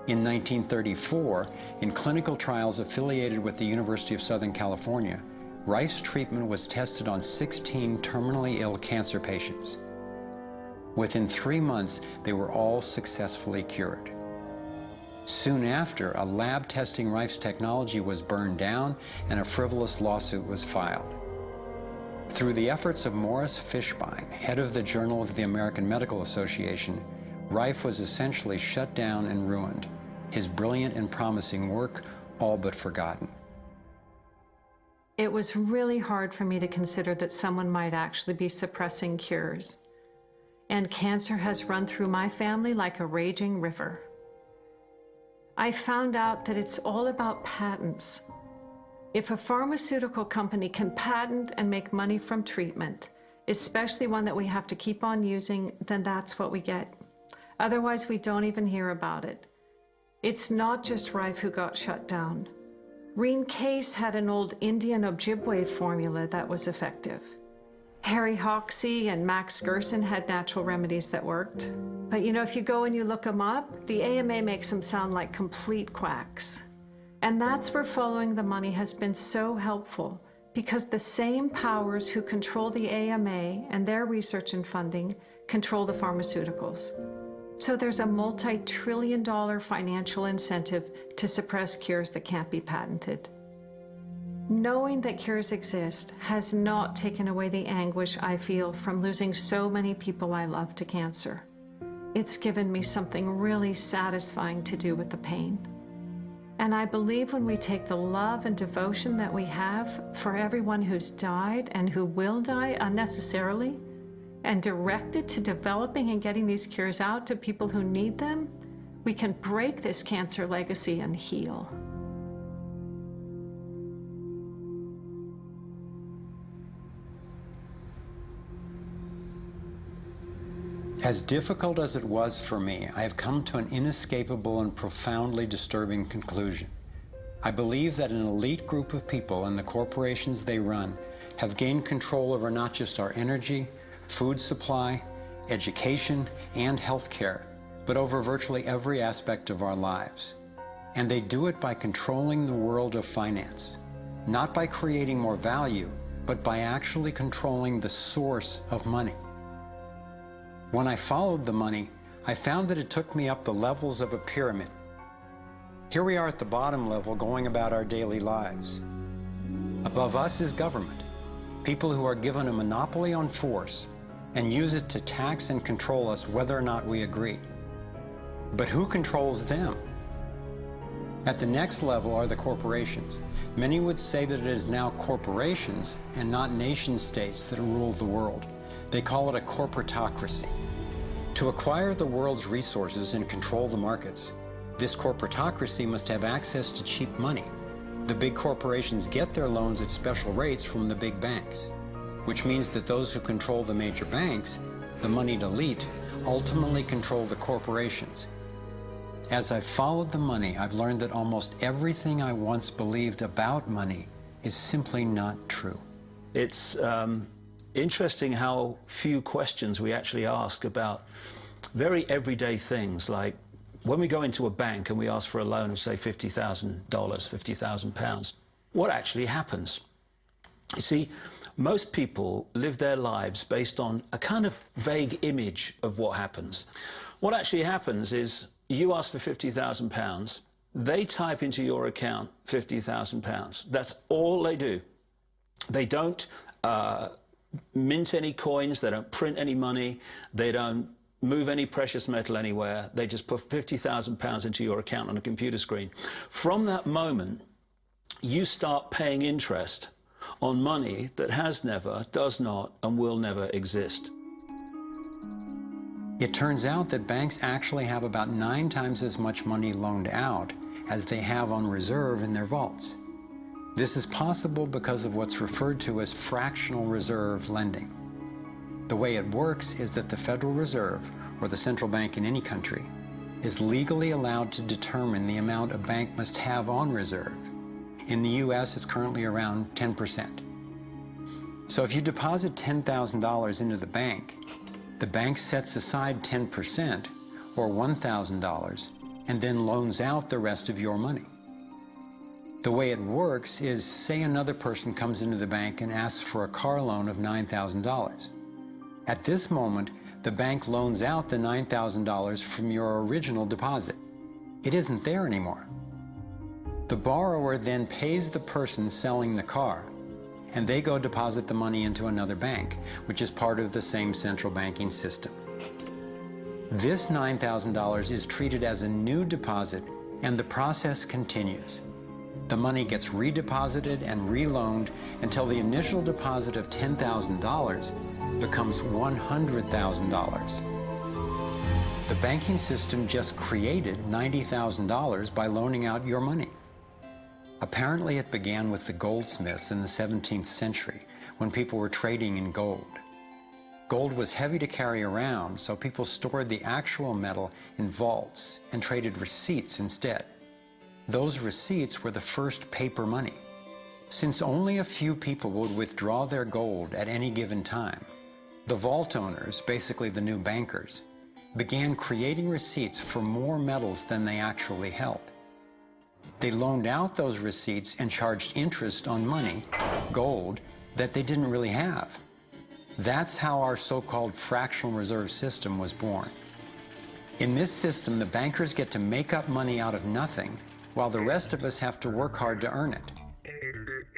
In 1934, in clinical trials affiliated with the University of Southern California, Rife's treatment was tested on 16 terminally ill cancer patients. Within 3 months, they were all successfully cured. Soon after, a lab testing Rife's technology was burned down and a frivolous lawsuit was filed. Through the efforts of Morris Fishbein, head of the Journal of the American Medical Association, Rife was essentially shut down and ruined, his brilliant and promising work all but forgotten.
It was really hard for me to consider that someone might actually be suppressing cures. And cancer has run through my family like a raging river. I found out that it's all about patents. If a pharmaceutical company can patent and make money from treatment, especially one that we have to keep on using, then that's what we get. Otherwise, we don't even hear about it. It's not just Rife who got shut down. Reen Case had an old Indian Ojibwe formula that was effective. Harry Hoxsey and Max Gerson had natural remedies that worked. But you know, if you go and you look them up, the AMA makes them sound like complete quacks. And that's where following the money has been so helpful, because the same powers who control the AMA and their research and funding control the pharmaceuticals. So there's a multi-trillion-dollar financial incentive to suppress cures that can't be patented. Knowing that cures exist has not taken away the anguish I feel from losing so many people I love to cancer. It's given me something really satisfying to do with the pain. And I believe when we take the love and devotion that we have for everyone who's died and who will die unnecessarily, and direct it to developing and getting these cures out to people who need them, we can break this cancer legacy and heal.
As difficult as it was for me, I have come to an inescapable and profoundly disturbing conclusion. I believe that an elite group of people and the corporations they run have gained control over not just our energy, food supply, education, and health care, but over virtually every aspect of our lives. And they do it by controlling the world of finance, not by creating more value, but by actually controlling the source of money. When I followed the money, I found that it took me up the levels of a pyramid. Here we are at the bottom level going about our daily lives. Above us is government, people who are given a monopoly on force and use it to tax and control us whether or not we agree. But who controls them? At the next level are the corporations. Many would say that it is now corporations and not nation states that rule the world. They call it a corporatocracy. To acquire the world's resources and control the markets, this corporatocracy must have access to cheap money. The big corporations get their loans at special rates from the big banks, which means that those who control the major banks, the moneyed elite, ultimately control the corporations. As I've followed the money, I've learned that almost everything I once believed about money is simply not true.
It's interesting how few questions we actually ask about very everyday things, like when we go into a bank and we ask for a loan of, say, $50,000, £50,000, what actually happens? You see, most people live their lives based on a kind of vague image of what happens. What actually happens is you ask for £50,000, they type into your account £50,000. That's all they do. They don't mint any coins, they don't print any money, they don't move any precious metal anywhere. They just put £50,000 into your account on a computer screen. From that moment, you start paying interest on money that has never, does not, and will never exist.
It turns out that banks actually have about 9 times as much money loaned out as they have on reserve in their vaults. This is possible because of what's referred to as fractional reserve lending. The way it works is that the Federal Reserve, or the central bank in any country, is legally allowed to determine the amount a bank must have on reserve. In the US, it's currently around 10%. So if you deposit $10,000 into the bank sets aside 10%, or $1,000, and then loans out the rest of your money. The way it works is, say another person comes into the bank and asks for a car loan of $9,000. At this moment, the bank loans out the $9,000 from your original deposit. It isn't there anymore. The borrower then pays the person selling the car, and they go deposit the money into another bank, which is part of the same central banking system. This $9,000 is treated as a new deposit, and the process continues. The money gets redeposited and reloaned until the initial deposit of $10,000 becomes $100,000. The banking system just created $90,000 by loaning out your money. Apparently it began with the goldsmiths in the 17th century when people were trading in gold. Gold was heavy to carry around, so people stored the actual metal in vaults and traded receipts instead. Those receipts were the first paper money. Since only a few people would withdraw their gold at any given time, the vault owners, basically the new bankers, began creating receipts for more metals than they actually held. They loaned out those receipts and charged interest on money, gold, that they didn't really have. That's how our so-called fractional reserve system was born. In this system, the bankers get to make up money out of nothing, while the rest of us have to work hard to earn it.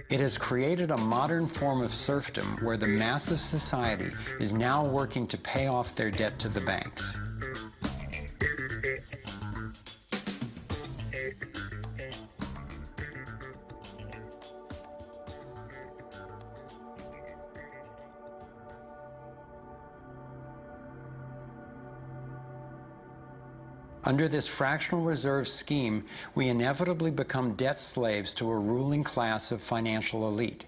It has created a modern form of serfdom where the mass of society is now working to pay off their debt to the banks. Under this fractional reserve scheme, we inevitably become debt slaves to a ruling class of financial elite,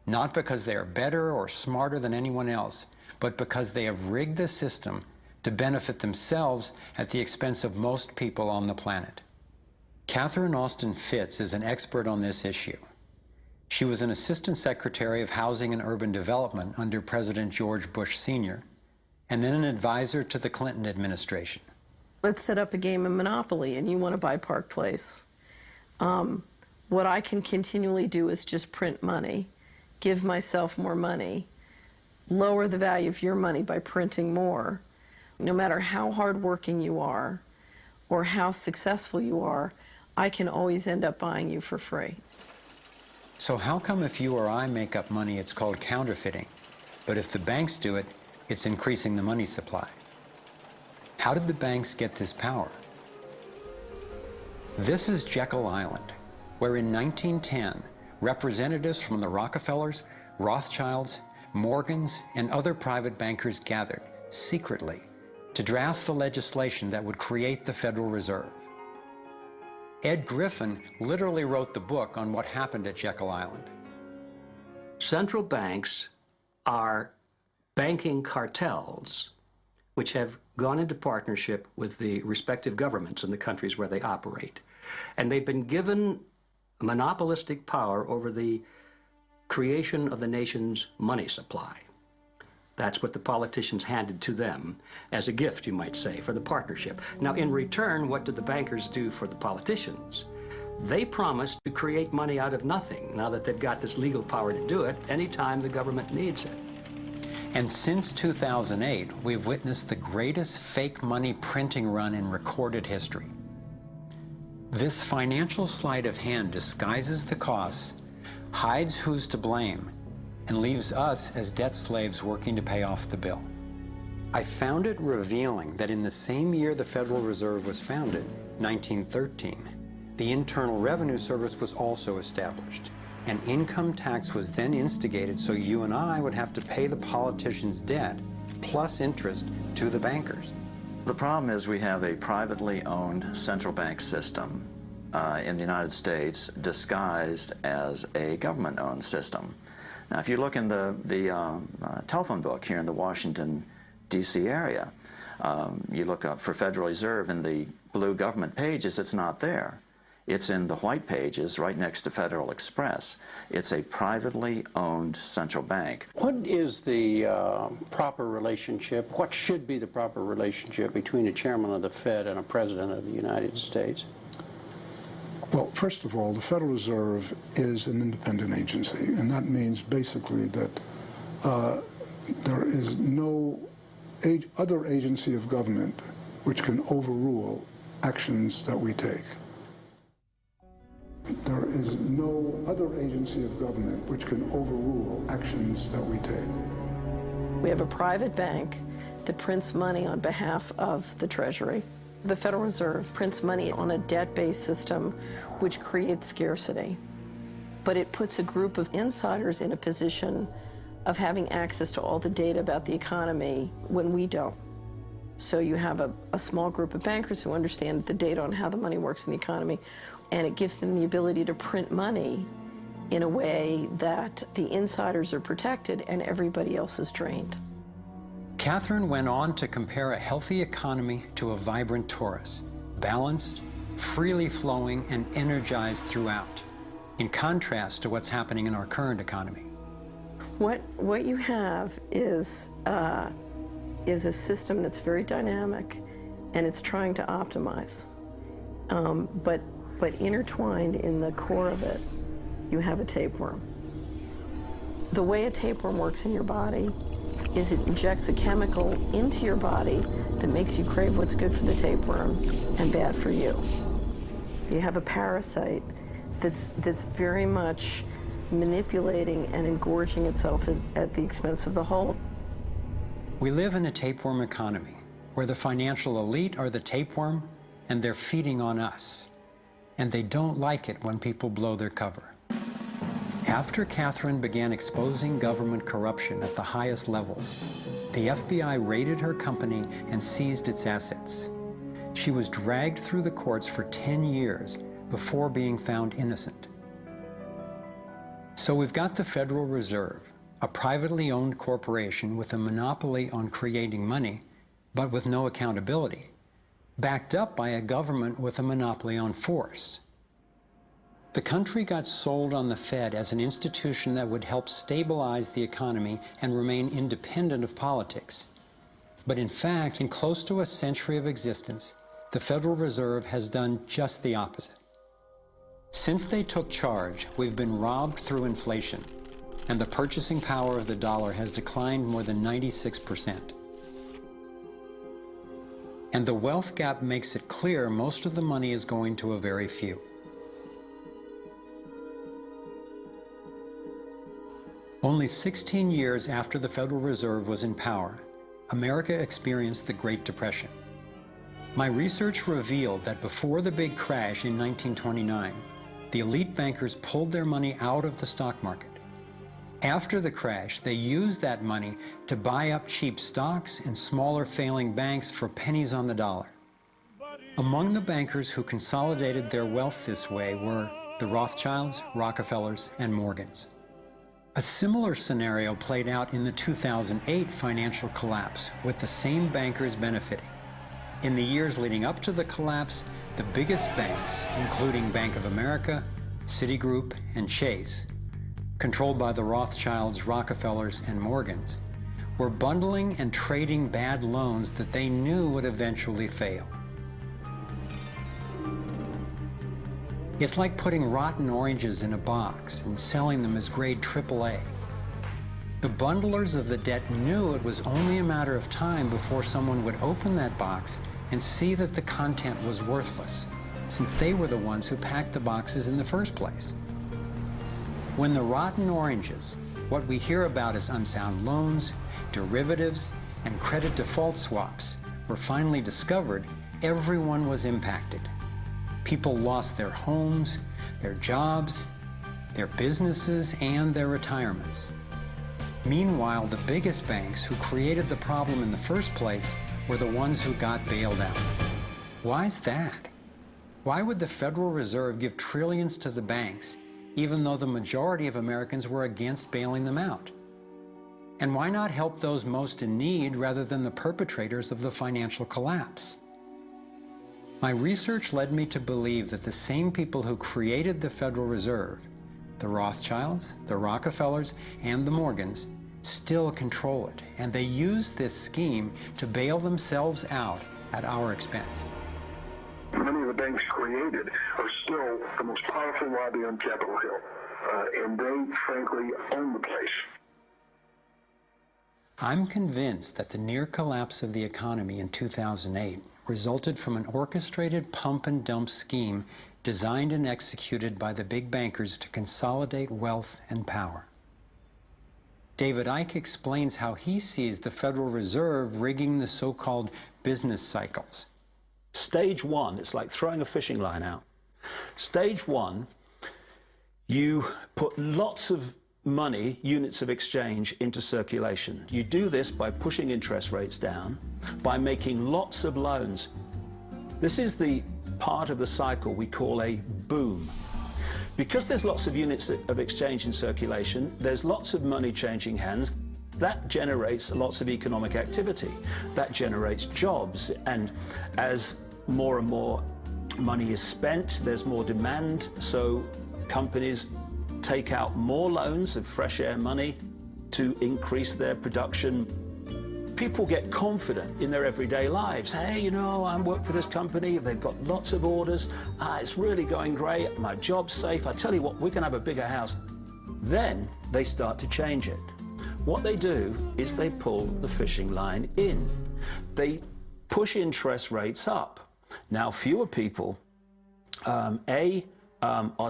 not because they are better or smarter than anyone else, but because they have rigged the system to benefit themselves at the expense of most people on the planet. Catherine Austin Fitts is an expert on this issue. She was an Assistant Secretary of Housing and Urban Development under President George Bush Sr., and then an advisor to the Clinton administration.
Let's set up a game of Monopoly, and you want to buy Park Place. What I can continually do is just print money, give myself more money, lower the value of your money by printing more. No matter how hardworking you are or how successful you are, I can always end up buying you for free.
So how come if you or I make up money, it's called counterfeiting, but if the banks do it, it's increasing the money supply? How did the banks get this power? This is Jekyll Island, where in 1910, representatives from the Rockefellers, Rothschilds, Morgans, and other private bankers gathered secretly to draft the legislation that would create the Federal Reserve. Ed Griffin literally wrote the book on what happened at Jekyll Island.
Central banks are banking cartels which have gone into partnership with the respective governments in the countries where they operate. And they've been given monopolistic power over the creation of the nation's money supply. That's what the politicians handed to them as a gift, you might say, for the partnership. Now, in return, what did the bankers do for the politicians? They promised to create money out of nothing, now that they've got this legal power to do it anytime the government needs it.
And since 2008, we've witnessed the greatest fake money printing run in recorded history. This financial sleight of hand disguises the costs, hides who's to blame, and leaves us as debt slaves working to pay off the bill. I found it revealing that in the same year the Federal Reserve was founded, 1913, the Internal Revenue Service was also established. An income tax was then instigated so you and I would have to pay the politicians' debt plus interest to the bankers.
The problem is we have a privately owned central bank system in the United States disguised as a government-owned system. Now, if you look in the telephone book here in the Washington, D.C. area, you look up for Federal Reserve in the blue government pages, it's not there. It's in the white pages right next to Federal Express. It's a privately owned central bank.
What is the proper relationship, what should be the proper relationship between a chairman of the Fed and a president of the United States?
Well, first of all, the Federal Reserve is an independent agency, and that means basically that there is no other agency of government which can overrule actions that we take. There is no other agency of government which can overrule actions that we take.
We have a private bank that prints money on behalf of the Treasury. The Federal Reserve prints money on a debt-based system which creates scarcity. But it puts a group of insiders in a position of having access to all the data about the economy when we don't. So you have a small group of bankers who understand the data on how the money works in the economy, and it gives them the ability to print money in a way that the insiders are protected and everybody else is drained.
Catherine went on to compare a healthy economy to a vibrant torus, balanced, freely flowing, and energized throughout, in contrast to what's happening in our current economy.
What you have is a system that's very dynamic, and it's trying to optimize. But intertwined in the core of it, you have a tapeworm. The way a tapeworm works in your body is it injects a chemical into your body that makes you crave what's good for the tapeworm and bad for you. You have a parasite that's very much manipulating and engorging itself at the expense of the whole.
We live in a tapeworm economy where the financial elite are the tapeworm and they're feeding on us. And they don't like it when people blow their cover. After Catherine began exposing government corruption at the highest levels, the FBI raided her company and seized its assets. She was dragged through the courts for 10 years before being found innocent. So we've got the Federal Reserve, a privately owned corporation with a monopoly on creating money, but with no accountability. backed up by a government with a monopoly on force. The country got sold on the Fed as an institution that would help stabilize the economy and remain independent of politics. But in fact, in close to a century of existence, the Federal Reserve has done just the opposite. Since they took charge, we've been robbed through inflation, and the purchasing power of the dollar has declined more than 96%. And the wealth gap makes it clear most of the money is going to a very few. Only 16 years after the Federal Reserve was in power, America experienced the Great Depression. My research revealed that before the big crash in 1929, the elite bankers pulled their money out of the stock market. After the crash, they used that money to buy up cheap stocks and smaller failing banks for pennies on the dollar. Among the bankers who consolidated their wealth this way were the Rothschilds, Rockefellers, and Morgans. A similar scenario played out in the 2008 financial collapse, with the same bankers benefiting. In the years leading up to the collapse, the biggest banks, including Bank of America, Citigroup, and Chase, controlled by the Rothschilds, Rockefellers, and Morgans, were bundling and trading bad loans that they knew would eventually fail. It's like putting rotten oranges in a box and selling them as grade AAA. The bundlers of the debt knew it was only a matter of time before someone would open that box and see that the content was worthless, since they were the ones who packed the boxes in the first place. When the rotten oranges, what we hear about as unsound loans, derivatives, and credit default swaps, were finally discovered, everyone was impacted. People lost their homes, their jobs, their businesses, and their retirements. Meanwhile, the biggest banks who created the problem in the first place were the ones who got bailed out. Why is that? Why would the Federal Reserve give trillions to the banks, even though the majority of Americans were against bailing them out? And why not help those most in need rather than the perpetrators of the financial collapse? My research led me to believe that the same people who created the Federal Reserve, the Rothschilds, the Rockefellers, and the Morgans, still control it, and they use this scheme to bail themselves out at our expense.
Many of the banks created are still the most powerful lobby on Capitol Hill, and they, frankly, own the place.
I'm convinced that the near collapse of the economy in 2008 resulted from an orchestrated pump and dump scheme designed and executed by the big bankers to consolidate wealth and power. David Icke explains how he sees the Federal Reserve rigging the so-called business cycles.
Stage one, it's like throwing a fishing line out. Stage one, you put lots of money, units of exchange, into circulation. You do this by pushing interest rates down, by making lots of loans. This is the part of the cycle we call a boom. Because there's lots of units of exchange in circulation, there's lots of money changing hands. That generates lots of economic activity. That generates jobs. And as more and more money is spent, there's more demand, so companies take out more loans of fresh air money to increase their production. People get confident in their everyday lives. Hey, you know, I work for this company, they've got lots of orders, it's really going great, my job's safe, I tell you what, we can have a bigger house. Then they start to change it. What they do is they pull the fishing line in. They push interest rates up. Now, fewer people, are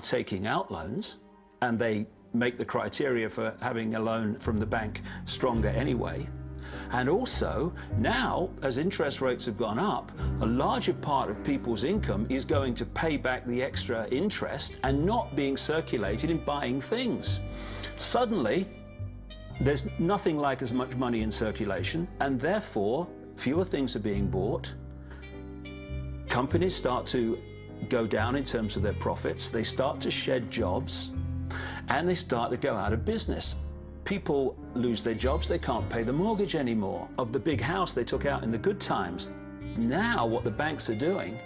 taking out loans, and they make the criteria for having a loan from the bank stronger anyway. And also, now, as interest rates have gone up, a larger part of people's income is going to pay back the extra interest and not being circulated in buying things. Suddenly, there's nothing like as much money in circulation, and therefore, fewer things are being bought. Companies start to go down in terms of their profits. They start to shed jobs, and they start to go out of business. People lose their jobs, they can't pay the mortgage anymore of the big house they took out in the good times. Now what the banks are doing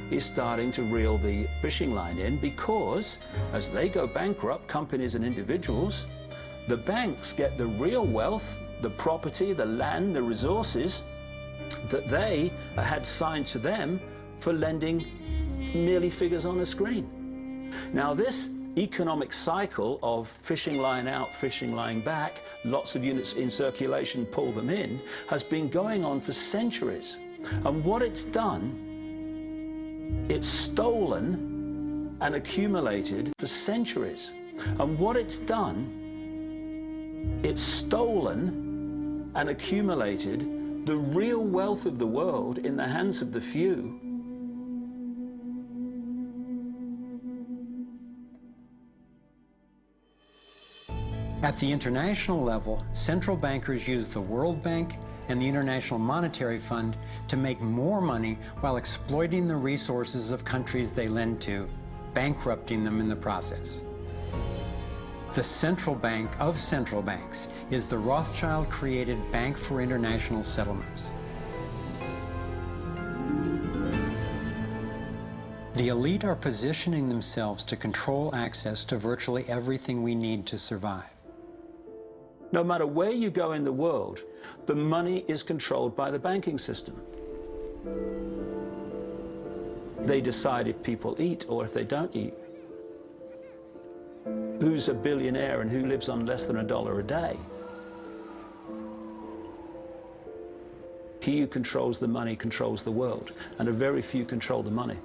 is starting to reel the fishing line in, because as they go bankrupt, companies and individuals, the banks get the real wealth, the property, the land, the resources that they had signed to them for lending merely figures on a screen. Now this economic cycle of fishing line out, fishing line back, lots of units in circulation, pull them in, has been going on for centuries. And what it's done, it's stolen and accumulated for centuries. And what it's done, it's stolen and accumulated the real wealth of the world in the hands of the few.
At the international level, central bankers use the World Bank and the International Monetary Fund to make more money while exploiting the resources of countries they lend to, bankrupting them in the process. The central bank of central banks is the Rothschild-created Bank for International Settlements. The elite are positioning themselves to control access to virtually everything we need to survive.
No matter where you go in the world, the money is controlled by the banking system. They decide if people eat or if they don't eat. Who's a billionaire and who lives on less than $1 a day? He who controls the money controls the world, and a very few control the money.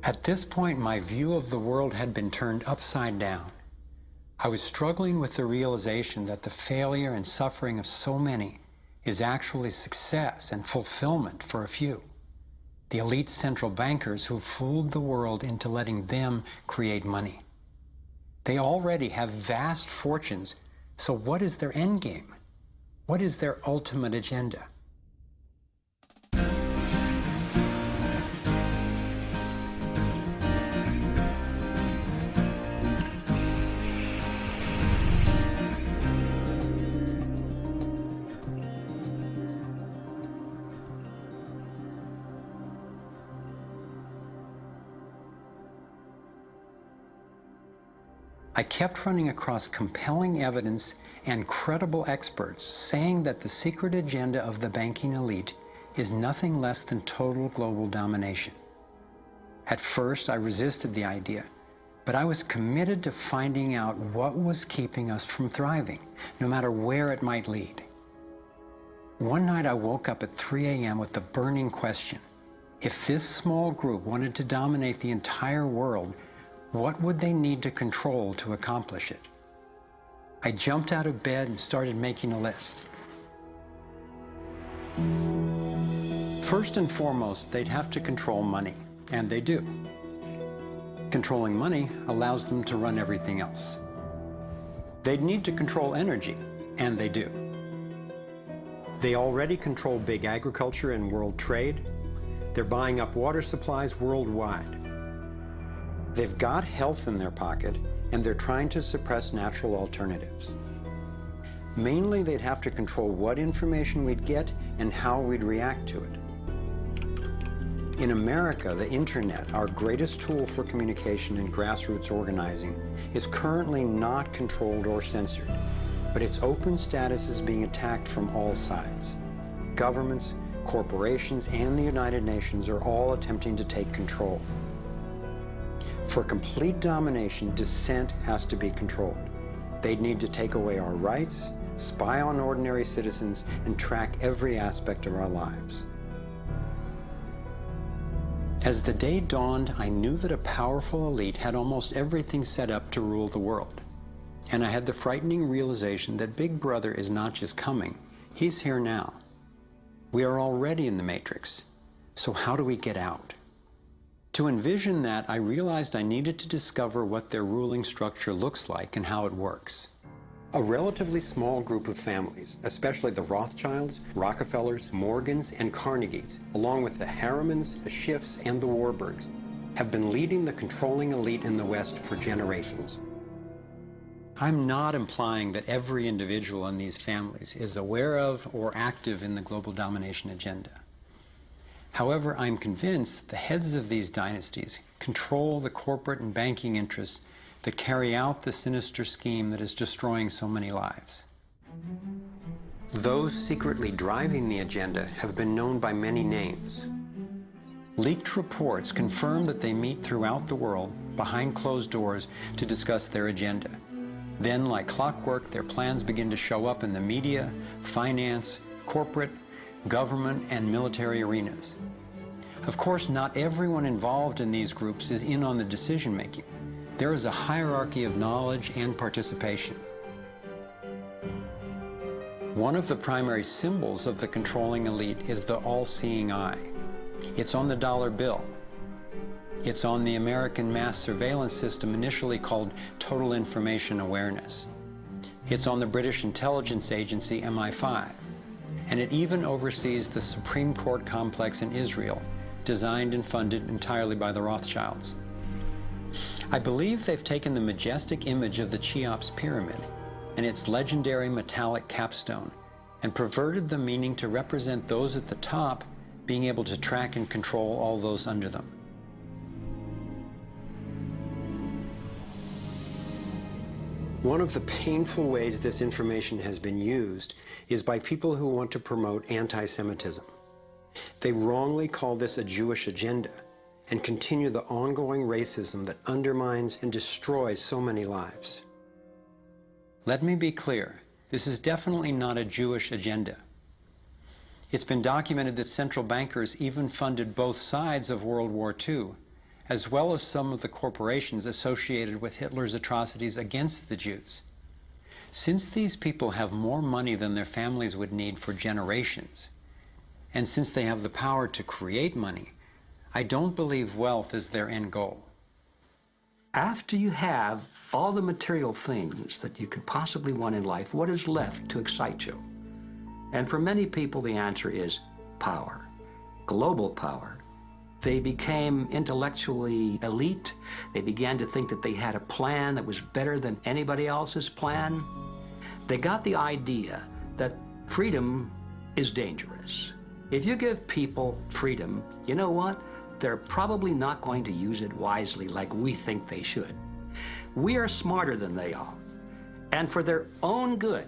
At this point, my view of the world had been turned upside down. I was struggling with the realization that the failure and suffering of so many is actually success and fulfillment for a few. The elite central bankers who fooled the world into letting them create money. They already have vast fortunes, so what is their end game? What is their ultimate agenda? I kept running across compelling evidence and credible experts saying that the secret agenda of the banking elite is nothing less than total global domination. At first, I resisted the idea, but I was committed to finding out what was keeping us from thriving, no matter where it might lead. One night I woke up at 3 a.m. with the burning question: if this small group wanted to dominate the entire world, what would they need to control to accomplish it? I jumped out of bed and started making a list. First and foremost, they'd have to control money, and they do. Controlling money allows them to run everything else. They'd need to control energy, and they do. They already control big agriculture and world trade. They're buying up water supplies worldwide. They've got health in their pocket, and they're trying to suppress natural alternatives. Mainly, they'd have to control what information we'd get and how we'd react to it. In America, the internet, our greatest tool for communication and grassroots organizing, is currently not controlled or censored, but its open status is being attacked from all sides. Governments, corporations, and the United Nations are all attempting to take control. For complete domination, dissent has to be controlled. They'd need to take away our rights, spy on ordinary citizens, and track every aspect of our lives. As the day dawned, I knew that a powerful elite had almost everything set up to rule the world. And I had the frightening realization that Big Brother is not just coming, he's here now. We are already in the Matrix. So how do we get out? To envision that, I realized I needed to discover what their ruling structure looks like and how it works. A relatively small group of families, especially the Rothschilds, Rockefellers, Morgans, and Carnegies, along with the Harrimans, the Schiffs, and the Warburgs, have been leading the controlling elite in the West for generations. I'm not implying that every individual in these families is aware of or active in the global domination agenda. However, I'm convinced the heads of these dynasties control the corporate and banking interests that carry out the sinister scheme that is destroying so many lives. Those secretly driving the agenda have been known by many names. Leaked reports confirm that they meet throughout the world behind closed doors to discuss their agenda. Then, like clockwork, their plans begin to show up in the media, finance, corporate, government, and military arenas. Of course, not everyone involved in these groups is in on the decision-making. There is a hierarchy of knowledge and participation. One of the primary symbols of the controlling elite is the all-seeing eye. It's on the dollar bill. It's on the American mass surveillance system initially called Total Information Awareness. It's on the British intelligence agency MI5. And it even oversees the Supreme Court complex in Israel, designed and funded entirely by the Rothschilds. I believe they've taken the majestic image of the Cheops pyramid and its legendary metallic capstone and perverted the meaning to represent those at the top being able to track and control all those under them. One of the painful ways this information has been used is by people who want to promote anti-Semitism. They wrongly call this a Jewish agenda and continue the ongoing racism that undermines and destroys so many lives. Let me be clear, this is definitely not a Jewish agenda. It's been documented that central bankers even funded both sides of World War II, as well as some of the corporations associated with Hitler's atrocities against the Jews. Since these people have more money than their families would need for generations, and since they have the power to create money, I don't believe wealth is their end goal.
After you have all the material things that you could possibly want in life, what is left to excite you? And for many people, the answer is power, global power. They became intellectually elite. They began to think that they had a plan that was better than anybody else's plan. They got the idea that freedom is dangerous. If you give people freedom, you know what? They're probably not going to use it wisely like we think they should. We are smarter than they are. And for their own good,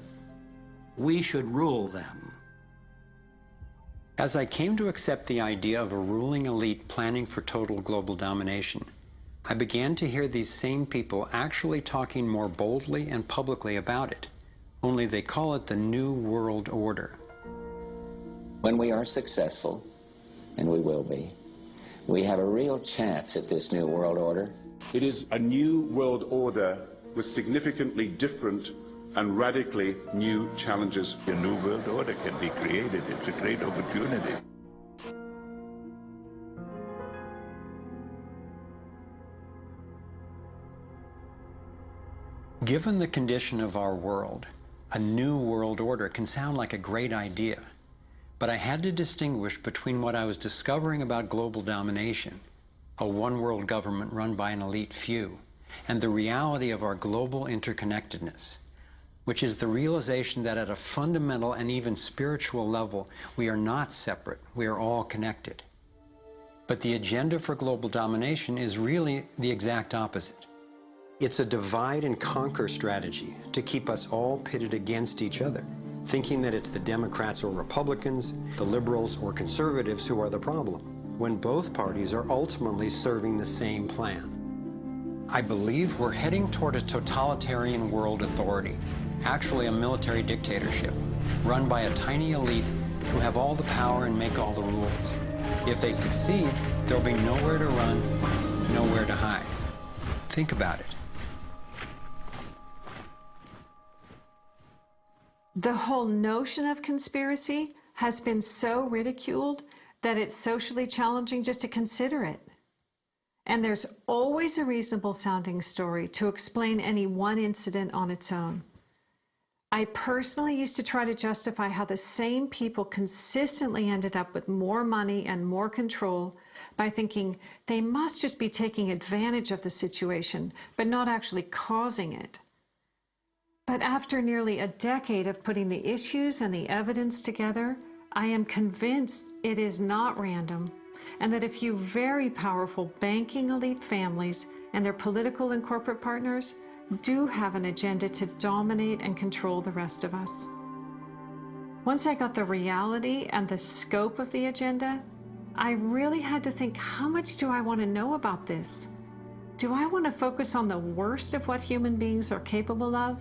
we should rule them.
As I came to accept the idea of a ruling elite planning for total global domination, I began to hear these same people actually talking more boldly and publicly about it, only they call it the New World Order.
When we are successful, and we will be, we have a real chance at this New World Order.
It is a new world order with significantly different and radically new challenges.
A new world order can be created. It's a great opportunity.
Given the condition of our world, a new world order can sound like a great idea. But I had to distinguish between what I was discovering about global domination, a one-world government run by an elite few, and the reality of our global interconnectedness, which is the realization that at a fundamental and even spiritual level, we are not separate, we are all connected. But the agenda for global domination is really the exact opposite. It's a divide and conquer strategy to keep us all pitted against each other, thinking that it's the Democrats or Republicans, the liberals or conservatives who are the problem, when both parties are ultimately serving the same plan. I believe we're heading toward a totalitarian world authority, actually a military dictatorship, run by a tiny elite who have all the power and make all the rules. If they succeed, there'll be nowhere to run, nowhere to hide. Think about it.
The whole notion of conspiracy has been so ridiculed that it's socially challenging just to consider it. And there's always a reasonable sounding story to explain any one incident on its own. I personally used to try to justify how the same people consistently ended up with more money and more control by thinking they must just be taking advantage of the situation, but not actually causing it. But after nearly a decade of putting the issues and the evidence together, I am convinced it is not random, and that a few very powerful banking elite families and their political and corporate partners do have an agenda to dominate and control the rest of us. Once I got the reality and the scope of the agenda, I really had to think, how much do I want to know about this? Do I want to focus on the worst of what human beings are capable of?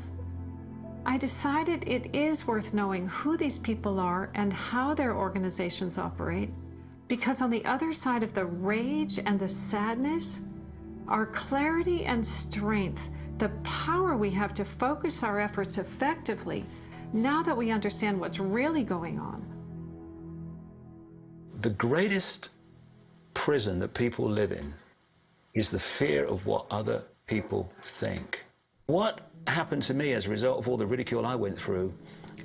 I decided it is worth knowing who these people are and how their organizations operate, because on the other side of the rage and the sadness are clarity and strength, the power we have to focus our efforts effectively now that we understand what's really going on.
The greatest prison that people live in is the fear of what other people think. What happened to me as a result of all the ridicule I went through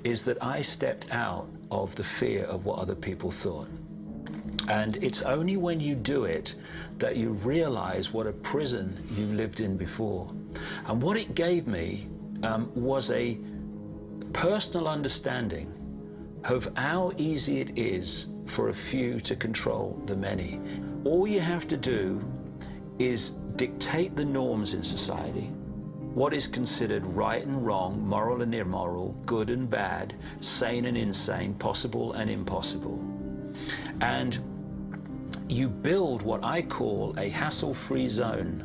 is that I stepped out of the fear of what other people thought. And it's only when you do it that you realize what a prison you lived in before. And what it gave me was a personal understanding of how easy it is for a few to control the many. All you have to do is dictate the norms in society, what is considered right and wrong, moral and immoral, good and bad, sane and insane, possible and impossible. And you build what I call a hassle-free zone.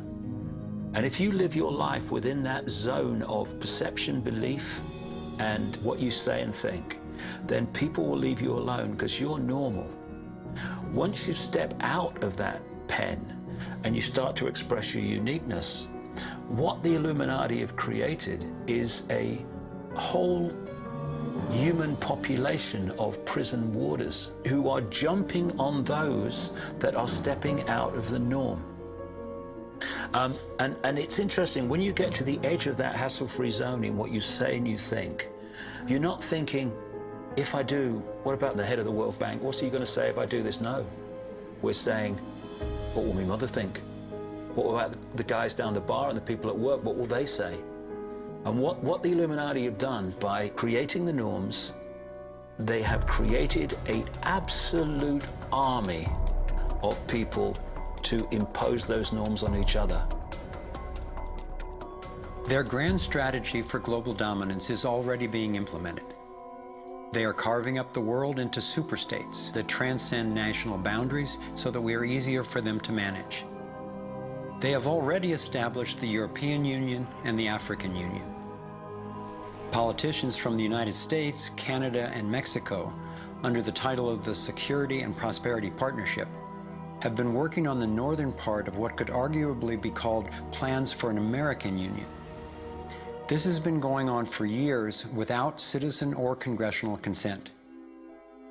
And if you live your life within that zone of perception, belief, and what you say and think, then people will leave you alone because you're normal. Once you step out of that pen and you start to express your uniqueness, what the Illuminati have created is a whole human population of prison warders who are jumping on those that are stepping out of the norm. And it's interesting, when you get to the edge of that hassle-free zone in what you say and you think, you're not thinking, if I do, what about the head of the World Bank? What's he going to say if I do this? No. We're saying, what will my mother think? What about the guys down the bar and the people at work? What will they say? And what the Illuminati have done by creating the norms, they have created an absolute army of people to impose those norms on each other.
Their grand strategy for global dominance is already being implemented. They are carving up the world into superstates that transcend national boundaries so that we are easier for them to manage. They have already established the European Union and the African Union. Politicians from the United States, Canada, and Mexico, under the title of the Security and Prosperity Partnership, have been working on the northern part of what could arguably be called plans for an American Union. This has been going on for years without citizen or congressional consent.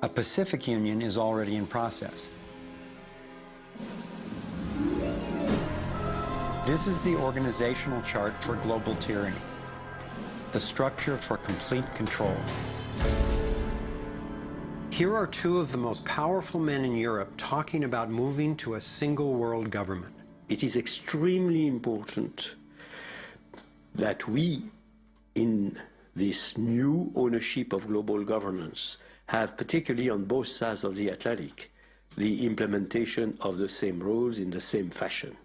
A Pacific Union is already in process. This is the organizational chart for global tyranny, the structure for complete control. Here are two of the most powerful men in Europe talking about moving to a single world government.
It is extremely important that we, in this new ownership of global governance, have, particularly on both sides of the Atlantic, the implementation of the same rules in the same fashion.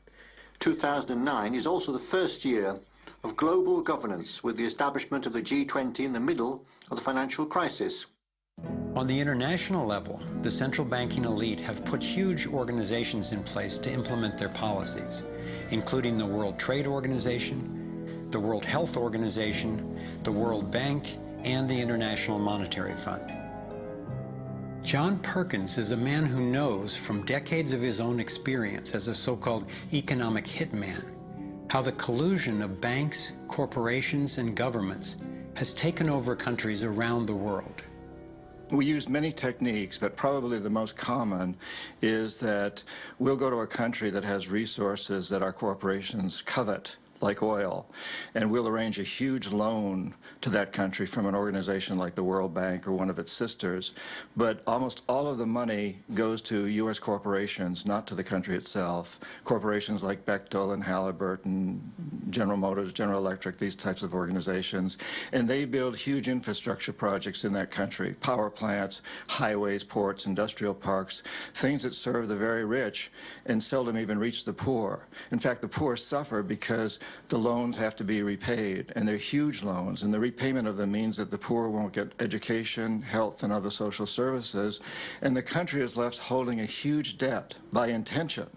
2009 is also the first year of global governance, with the establishment of the G20 in the middle of the financial crisis.
On the international level, the central banking elite have put huge organizations in place to implement their policies, including the World Trade Organization, the World Health Organization, the World Bank, and the International Monetary Fund. John Perkins is a man who knows from decades of his own experience as a so-called economic hitman how the collusion of banks, corporations, and governments has taken over countries around the world.
We use many techniques, but probably the most common is that we'll go to a country that has resources that our corporations covet, like oil, and we'll arrange a huge loan to that country from an organization like the World Bank or one of its sisters, but almost all of the money goes to U.S. corporations, not to the country itself. Corporations like Bechtel and Halliburton, General Motors, General Electric, these types of organizations, and they build huge infrastructure projects in that country, power plants, highways, ports, industrial parks, things that serve the very rich and seldom even reach the poor. In fact, the poor suffer because the loans have to be repaid, and they're huge loans, and the repayment of them means that the poor won't get education, health, and other social services, and the country is left holding a huge debt by intention.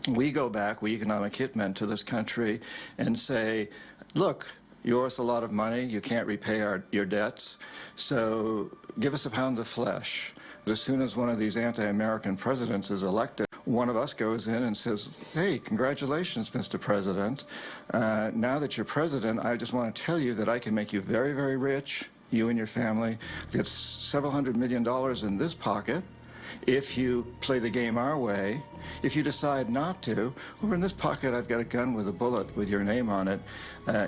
We go back, we economic hitmen, to this country and say, look, you owe us a lot of money, you can't repay your debts, so give us a pound of flesh. But as soon as one of these anti-American presidents is elected, one of us goes in and says, hey, congratulations, Mr. President. Now that you're president, I just want to tell you that I can make you very, very rich, you and your family. Get several $100 million in this pocket if you play the game our way. If you decide not to, over in this pocket I've got a gun with a bullet with your name on it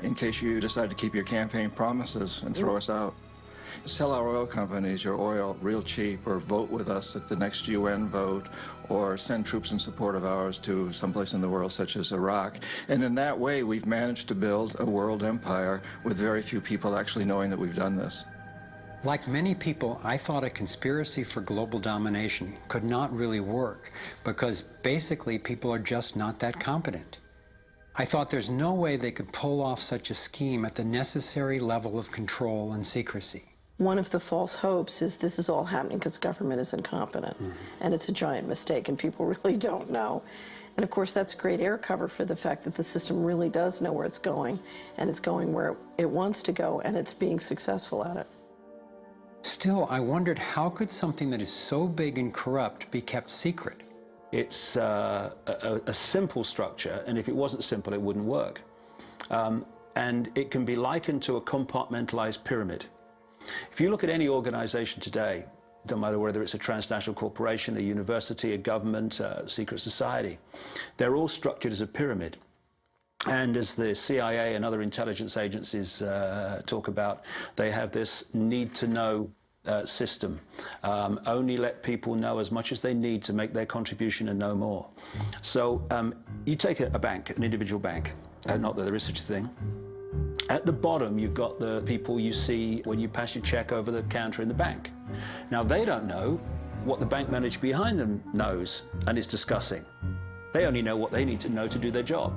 in case you decide to keep your campaign promises and throw us out. Sell our oil companies your oil real cheap, or vote with us at the next UN vote, or send troops in support of ours to someplace in the world such as Iraq. And in that way we've managed to build a world empire with very few people actually knowing that we've done this.
Like many people, I thought a conspiracy for global domination could not really work because basically people are just not that competent. I thought there's no way they could pull off such a scheme at the necessary level of control and secrecy.
One of the false hopes is this is all happening because government is incompetent, and it's a giant mistake, and people really don't know. And of course, that's great air cover for the fact that the system really does know where it's going, and it's going where it wants to go, and it's being successful at it.
Still, I wondered how could something that is so big and corrupt be kept secret?
It's a simple structure, and if it wasn't simple, it wouldn't work. And it can be likened to a compartmentalized pyramid. If you look at any organization today, no matter whether it's a transnational corporation, a university, a government, a secret society, they're all structured as a pyramid. And as the CIA and other intelligence agencies talk about, they have this need-to-know system. Only let people know as much as they need to make their contribution and no more. So you take a bank, an individual bank, not that there is such a thing. At the bottom, you've got the people you see when you pass your check over the counter in the bank. Now, they don't know what the bank manager behind them knows and is discussing. They only know what they need to know to do their job.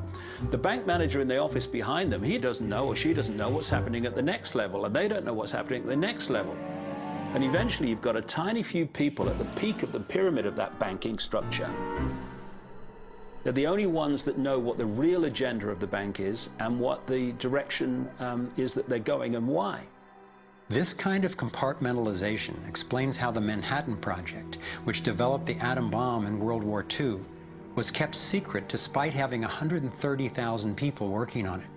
The bank manager in the office behind them, he doesn't know or she doesn't know what's happening at the next level, and they don't know what's happening at the next level. And eventually, you've got a tiny few people at the peak of the pyramid of that banking structure. They're the only ones that know what the real agenda of the bank is and what the direction is that they're going and why.
This kind of compartmentalization explains how the Manhattan Project, which developed the atom bomb in World War II, was kept secret despite having 130,000 people working on it.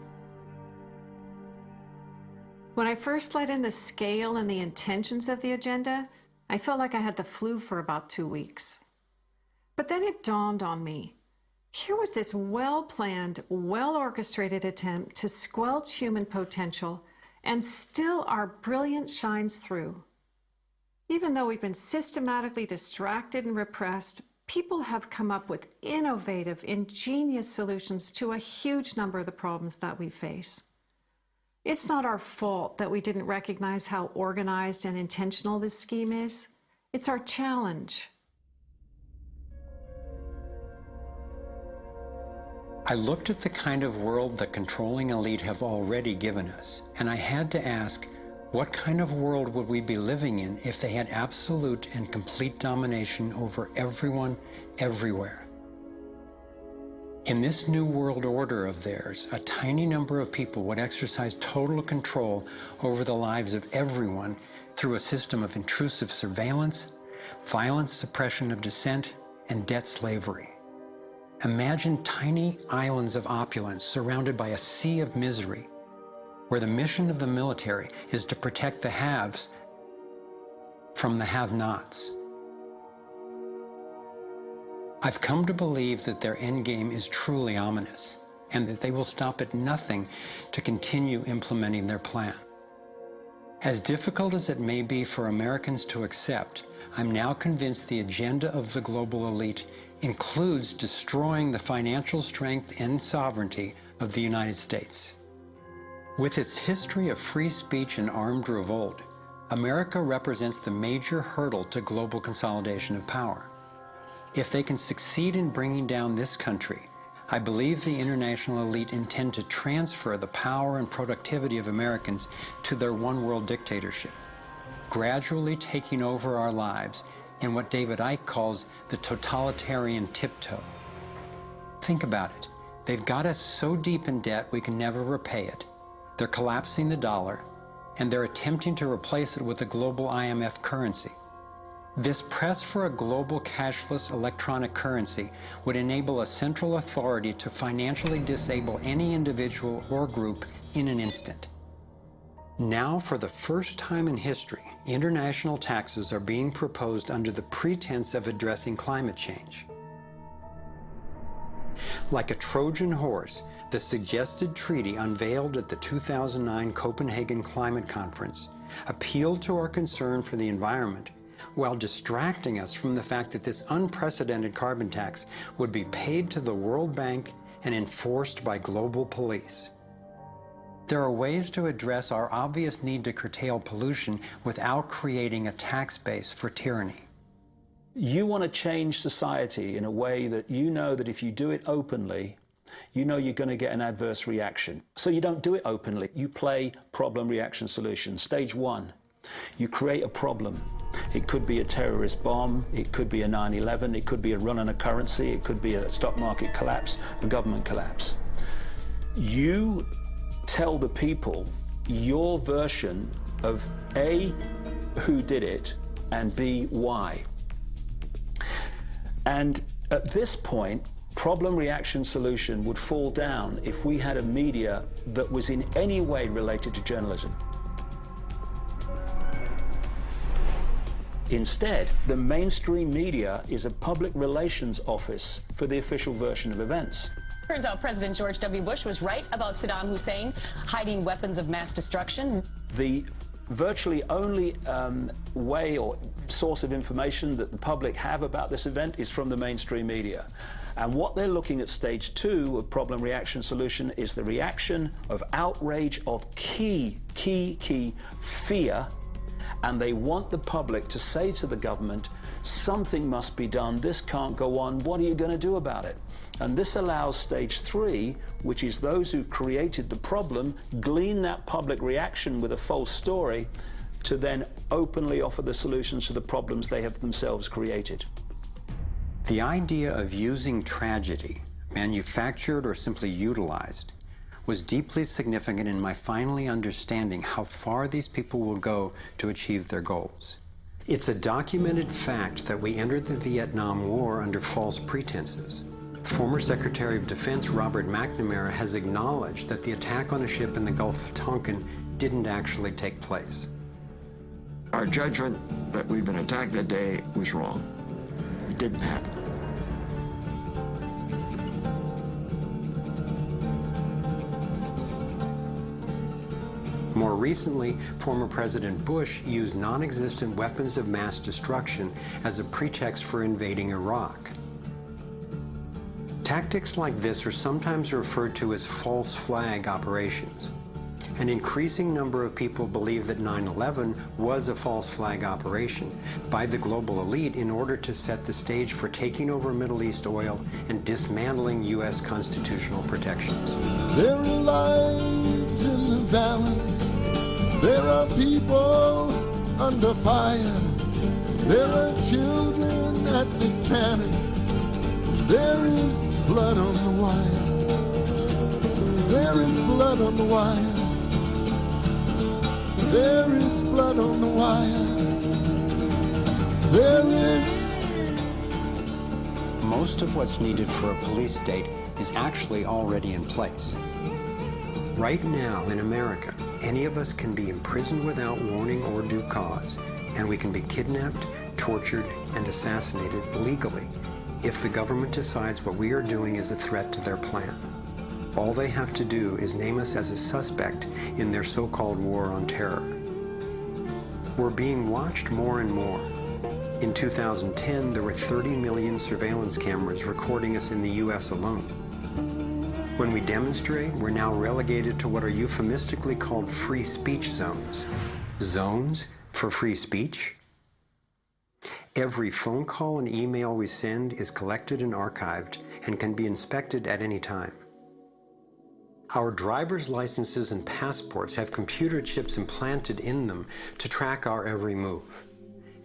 When I first let in the scale and the intentions of the agenda, I felt like I had the flu for about 2 weeks. But then it dawned on me. Here was this well-planned, well-orchestrated attempt to squelch human potential, and still our brilliance shines through. Even though we've been systematically distracted and repressed, people have come up with innovative, ingenious solutions to a huge number of the problems that we face. It's not our fault that we didn't recognize how organized and intentional this scheme is. It's our challenge.
I looked at the kind of world the controlling elite have already given us, and I had to ask, what kind of world would we be living in if they had absolute and complete domination over everyone, everywhere? In this new world order of theirs, a tiny number of people would exercise total control over the lives of everyone through a system of intrusive surveillance, violent suppression of dissent, and debt slavery. Imagine tiny islands of opulence surrounded by a sea of misery, where the mission of the military is to protect the haves from the have-nots. I've come to believe that their endgame is truly ominous. and that they will stop at nothing to continue implementing their plan. As difficult as it may be for Americans to accept, I'm now convinced the agenda of the global elite includes destroying the financial strength and sovereignty of the United States. With its history of free speech and armed revolt, America represents the major hurdle to global consolidation of power. If they can succeed in bringing down this country, I believe the international elite intend to transfer the power and productivity of Americans to their one-world dictatorship, gradually taking over our lives in what David Icke calls the totalitarian tiptoe. Think about it. They've got us so deep in debt we can never repay it. They're collapsing the dollar, and they're attempting to replace it with a global IMF currency. This press for a global cashless electronic currency would enable a central authority to financially disable any individual or group in an instant. Now, for the first time in history, international taxes are being proposed under the pretense of addressing climate change. Like a Trojan horse, the suggested treaty unveiled at the 2009 Copenhagen Climate Conference appealed to our concern for the environment while distracting us from the fact that this unprecedented carbon tax would be paid to the World Bank and enforced by global police. There are ways to address our obvious need to curtail pollution without creating a tax base for tyranny.
You want to change society in a way that you know that if you do it openly, you know you're going to get an adverse reaction. So you don't do it openly. You play problem, reaction, solution. Stage one, you create a problem. It could be a terrorist bomb. It could be a 9/11. It could be a run on a currency. It could be a stock market collapse, a government collapse. You tell the people your version of A, who did it, and B, why. And at this point, problem, reaction, solution would fall down if we had a media that was in any way related to journalism. Instead, the mainstream media is a public relations office for the official version of events.
Turns out President George W. Bush was right about Saddam Hussein hiding weapons of mass destruction.
The virtually only way or source of information that the public have about this event is from the mainstream media. And what they're looking at stage two of problem, reaction, solution is the reaction of outrage, of key fear. And they want the public to say to the government, something must be done, this can't go on, what are you going to do about it? And this allows stage three, which is those who've created the problem, glean that public reaction with a false story, to then openly offer the solutions to the problems they have themselves created.
The idea of using tragedy, manufactured or simply utilized, was deeply significant in my finally understanding how far these people will go to achieve their goals. It's a documented fact that we entered the Vietnam War under false pretenses. Former Secretary of Defense Robert McNamara has acknowledged that the attack on a ship in the Gulf of Tonkin didn't actually take place.
Our judgment that we'd been attacked that day was wrong. It didn't happen.
More recently, former President Bush used non-existent weapons of mass destruction as a pretext for invading Iraq. Tactics like this are sometimes referred to as false flag operations. An increasing number of people believe that 9/11 was a false flag operation by the global elite in order to set the stage for taking over Middle East oil and dismantling U.S. constitutional protections.
There are lives in the balance. There are people under fire. There are children at the cannon. There is blood on the wire. There is blood on the wire. There is blood on the wire. There is.
Most of what's needed for a police state is actually already in place. Right now in America, any of us can be imprisoned without warning or due cause, and we can be kidnapped, tortured, and assassinated legally if the government decides what we are doing is a threat to their plan. All they have to do is name us as a suspect in their so-called war on terror. We're being watched more and more. In 2010, there were 30 million surveillance cameras recording us in the US alone. When we demonstrate, we're now relegated to what are euphemistically called free speech zones. Zones for free speech? Every phone call and email we send is collected and archived and can be inspected at any time. Our driver's licenses and passports have computer chips implanted in them to track our every move.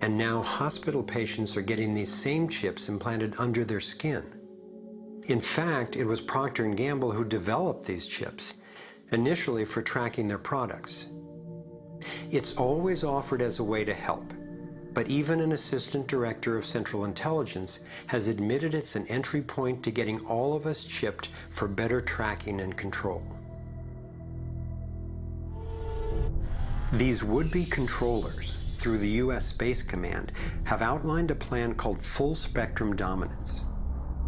And now hospital patients are getting these same chips implanted under their skin. In fact, it was Procter & Gamble who developed these chips, initially for tracking their products. It's always offered as a way to help, but even an assistant director of Central Intelligence has admitted it's an entry point to getting all of us chipped for better tracking and control. These would-be controllers, through the U.S. Space Command, have outlined a plan called full spectrum dominance.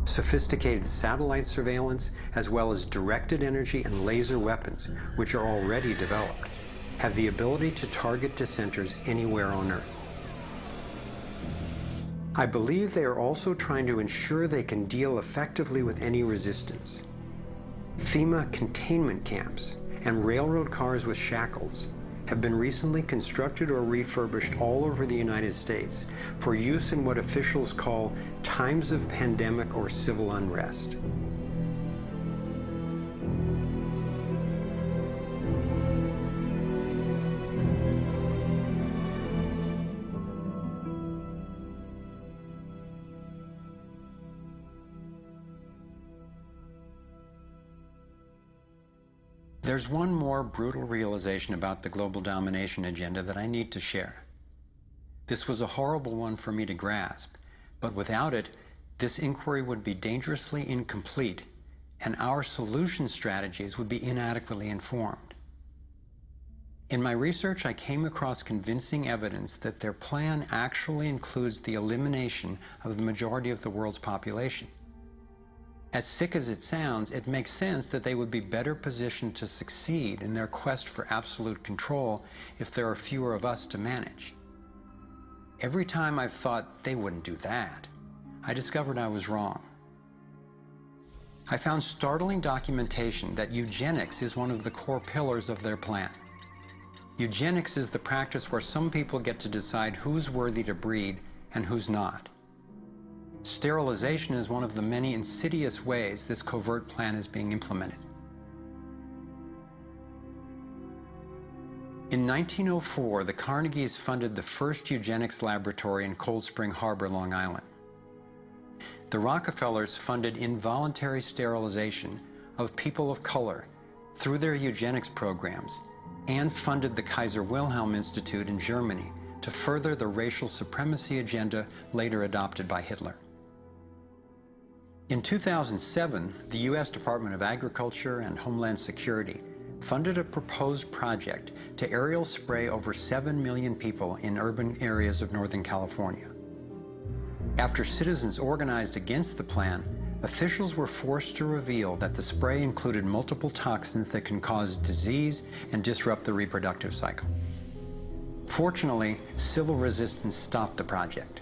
Sophisticated satellite surveillance, as well as directed energy and laser weapons, which are already developed, have the ability to target dissenters anywhere on Earth. I believe they are also trying to ensure they can deal effectively with any resistance. FEMA containment camps and railroad cars with shackles have been recently constructed or refurbished all over the United States for use in what officials call times of pandemic or civil unrest. There's one more brutal realization about the global domination agenda that I need to share. This was a horrible one for me to grasp, but without it, this inquiry would be dangerously incomplete, and our solution strategies would be inadequately informed. In my research, I came across convincing evidence that their plan actually includes the elimination of the majority of the world's population. As sick as it sounds, it makes sense that they would be better positioned to succeed in their quest for absolute control if there are fewer of us to manage. Every time I've thought they wouldn't do that, I discovered I was wrong. I found startling documentation that eugenics is one of the core pillars of their plan. Eugenics is the practice where some people get to decide who's worthy to breed and who's not. Sterilization is one of the many insidious ways this covert plan is being implemented. In 1904, the Carnegies funded the first eugenics laboratory in Cold Spring Harbor, Long Island. The Rockefellers funded involuntary sterilization of people of color through their eugenics programs and funded the Kaiser Wilhelm Institute in Germany to further the racial supremacy agenda later adopted by Hitler. In 2007, the U.S. Department of Agriculture and Homeland Security funded a proposed project to aerial spray over 7 million people in urban areas of Northern California. After citizens organized against the plan, officials were forced to reveal that the spray included multiple toxins that can cause disease and disrupt the reproductive cycle. Fortunately, civil resistance stopped the project.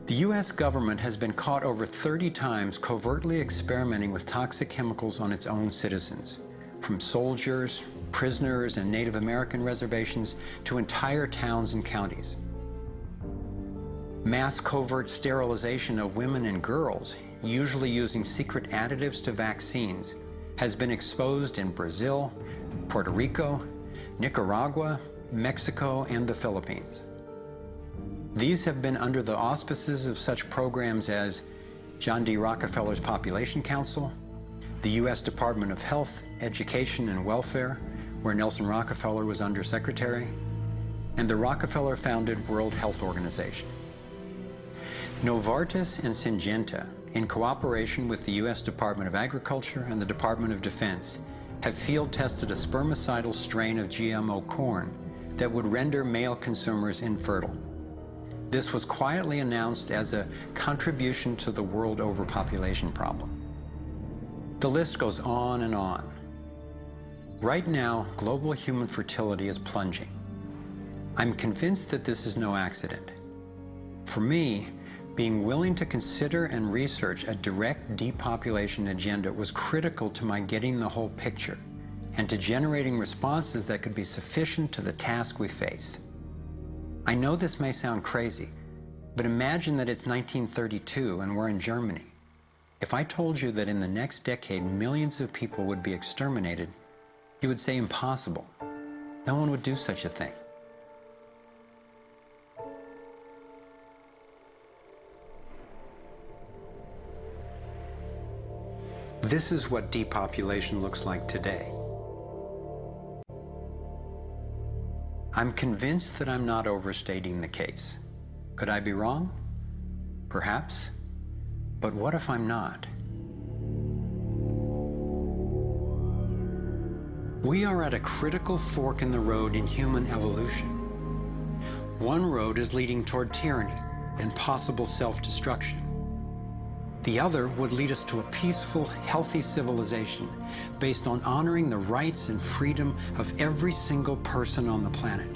The U.S. government has been caught over 30 times covertly experimenting with toxic chemicals on its own citizens, from soldiers, prisoners, and Native American reservations to entire towns and counties. Mass covert sterilization of women and girls, usually using secret additives to vaccines, has been exposed in Brazil, Puerto Rico, Nicaragua, Mexico, and the Philippines. These have been under the auspices of such programs as John D. Rockefeller's Population Council, the U.S. Department of Health, Education, and Welfare, where Nelson Rockefeller was undersecretary, and the Rockefeller-founded World Health Organization. Novartis and Syngenta, in cooperation with the U.S. Department of Agriculture and the Department of Defense, have field-tested a spermicidal strain of GMO corn that would render male consumers infertile. This was quietly announced as a contribution to the world overpopulation problem. The list goes on and on. Right now, global human fertility is plunging. I'm convinced that this is no accident. For me, being willing to consider and research a direct depopulation agenda was critical to my getting the whole picture and to generating responses that could be sufficient to the task we face. I know this may sound crazy, but imagine that it's 1932 and we're in Germany. If I told you that in the next decade millions of people would be exterminated, you would say impossible. No one would do such a thing. This is what depopulation looks like today. I'm convinced that I'm not overstating the case. Could I be wrong? Perhaps. But what if I'm not? We are at a critical fork in the road in human evolution. One road is leading toward tyranny and possible self-destruction. The other would lead us to a peaceful, healthy civilization based on honoring the rights and freedom of every single person on the planet.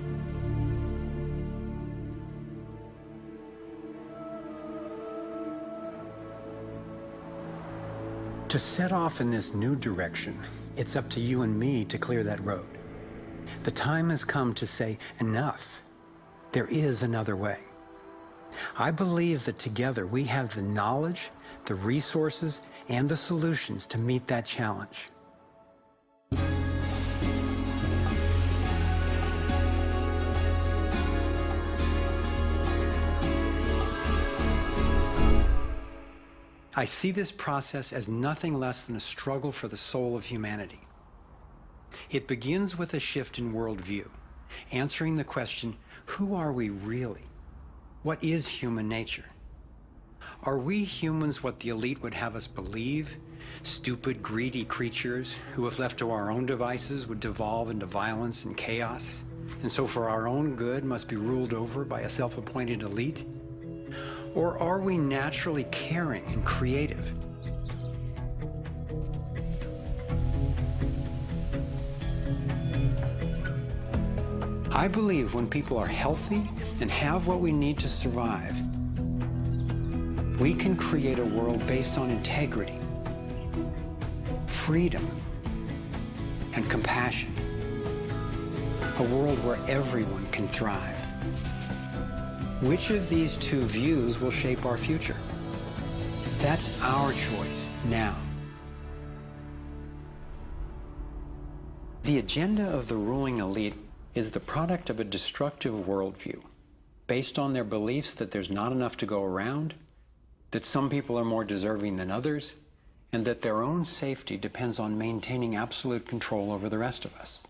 To set off in this new direction, it's up to you and me to clear that road. The time has come to say, enough. There is another way. I believe that together we have the knowledge, the resources, and the solutions to meet that challenge. I see this process as nothing less than a struggle for the soul of humanity. It begins with a shift in worldview, answering the question, who are we really? What is human nature? Are we humans what the elite would have us believe? Stupid, greedy creatures who, if left to our own devices, would devolve into violence and chaos, and so for our own good must be ruled over by a self-appointed elite? Or are we naturally caring and creative? I believe when people are healthy and have what we need to survive, we can create a world based on integrity, freedom, and compassion. A world where everyone can thrive. Which of these two views will shape our future? That's our choice now. The agenda of the ruling elite is the product of a destructive worldview, based on their beliefs that there's not enough to go around, that some people are more deserving than others, and that their own safety depends on maintaining absolute control over the rest of us.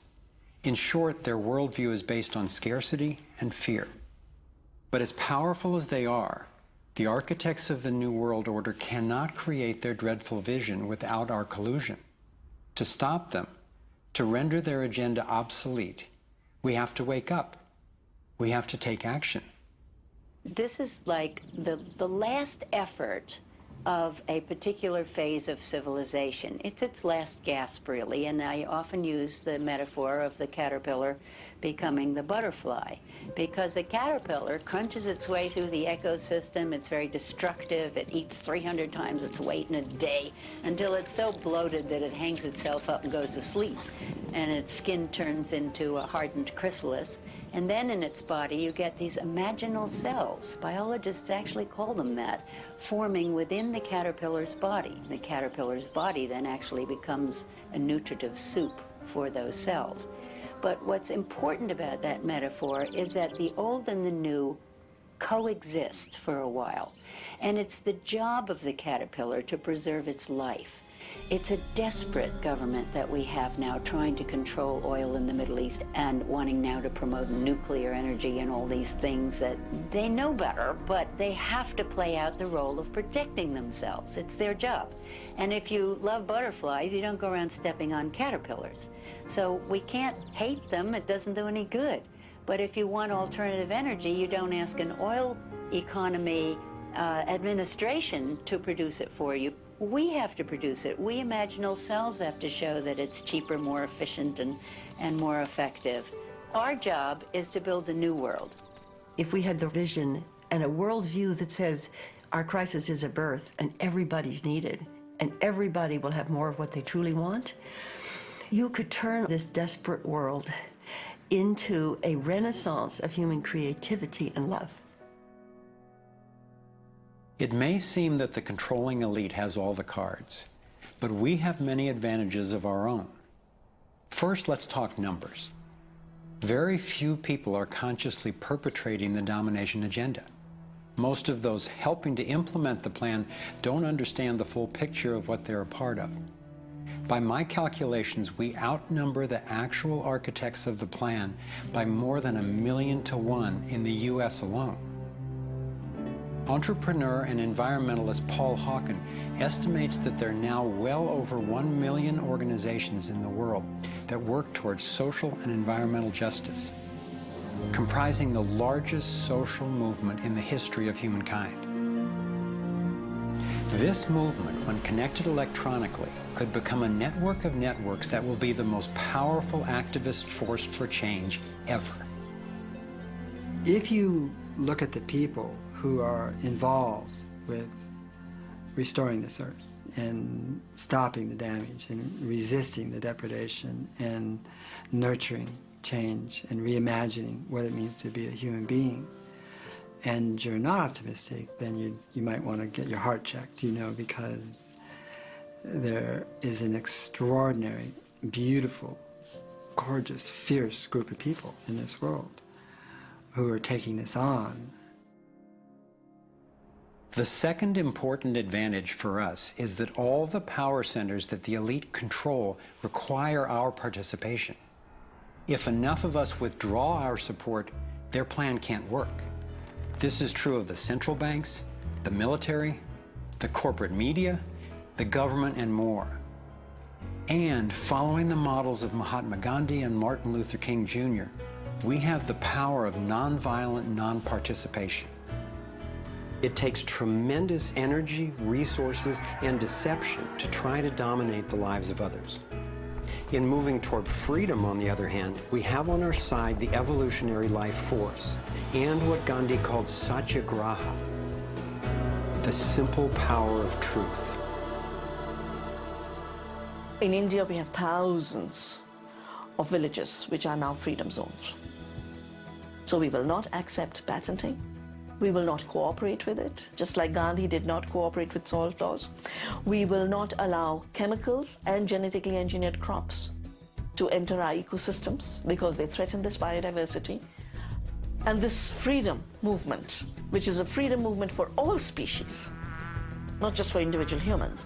In short, their worldview is based on scarcity and fear. But as powerful as they are, the architects of the New World Order cannot create their dreadful vision without our collusion. To stop them, to render their agenda obsolete, we have to wake up. We have to take action.
This is like the last effort of a particular phase of civilization. It's its last gasp, really, and I often use the metaphor of the caterpillar becoming the butterfly, because the caterpillar crunches its way through the ecosystem. It's very destructive. It eats 300 times its weight in a day until it's so bloated that it hangs itself up and goes to sleep, and its skin turns into a hardened chrysalis. And then in its body you get these imaginal cells, biologists actually call them that, forming within the caterpillar's body. The caterpillar's body then actually becomes a nutritive soup for those cells. But what's important about that metaphor is that the old and the new coexist for a while. And it's the job of the caterpillar to preserve its life. It's a desperate government that we have now trying to control oil in the Middle East and wanting now to promote nuclear energy and all these things that they know better, but they have to play out the role of protecting themselves. It's their job. And if you love butterflies, you don't go around stepping on caterpillars. So we can't hate them. It doesn't do any good. But if you want alternative energy, you don't ask an oil economy administration to produce it for you. We have to produce it. We imaginal selves have to show that it's cheaper, more efficient, and more effective. Our job is to build the new world.
If we had the vision and a worldview that says our crisis is a birth and everybody's needed and everybody will have more of what they truly want, you could turn this desperate world into a renaissance of human creativity and love.
It may seem that the controlling elite has all the cards, but we have many advantages of our own. First, let's talk numbers. Very few people are consciously perpetrating the domination agenda. Most of those helping to implement the plan don't understand the full picture of what they're a part of. By my calculations, we outnumber the actual architects of the plan by more than 1,000,000 to 1 in the US alone. Entrepreneur and environmentalist Paul Hawken estimates that there are now well over 1 million organizations in the world that work towards social and environmental justice, comprising the largest social movement in the history of humankind. This movement, when connected electronically, could become a network of networks that will be the most powerful activist force for change ever.
If you look at the people who are involved with restoring this earth and stopping the damage and resisting the depredation and nurturing change and reimagining what it means to be a human being, and you're not optimistic, then you might want to get your heart checked, because there is an extraordinary, beautiful, gorgeous, fierce group of people in this world who are taking this on.
The second important advantage for us is that all the power centers that the elite control require our participation. If enough of us withdraw our support, their plan can't work. This is true of the central banks, the military, the corporate media, the government, and more. And following the models of Mahatma Gandhi and Martin Luther King Jr., we have the power of nonviolent non-participation.
It takes tremendous energy, resources, and deception to try to dominate the lives of others. In moving toward freedom, on the other hand, we have on our side the evolutionary life force and what Gandhi called satyagraha, the simple power of truth.
In India, we have thousands of villages which are now freedom zones. So we will not accept patenting. We will not cooperate with it, just like Gandhi did not cooperate with soil laws. We will not allow chemicals and genetically engineered crops to enter our ecosystems because they threaten this biodiversity. And this freedom movement, which is a freedom movement for all species, not just for individual humans,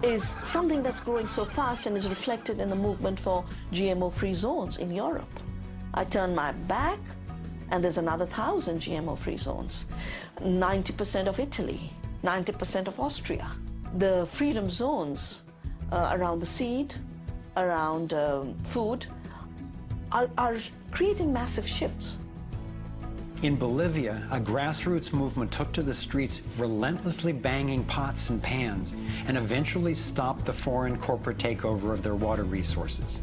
is something that's growing so fast and is reflected in the movement for GMO-free zones in Europe. I turn my back and there's another 1,000 GMO-free zones. 90% of Italy, 90% of Austria. The freedom zones around the seed, around food, are creating massive shifts.
In Bolivia, a grassroots movement took to the streets, relentlessly banging pots and pans, and eventually stopped the foreign corporate takeover of their water resources.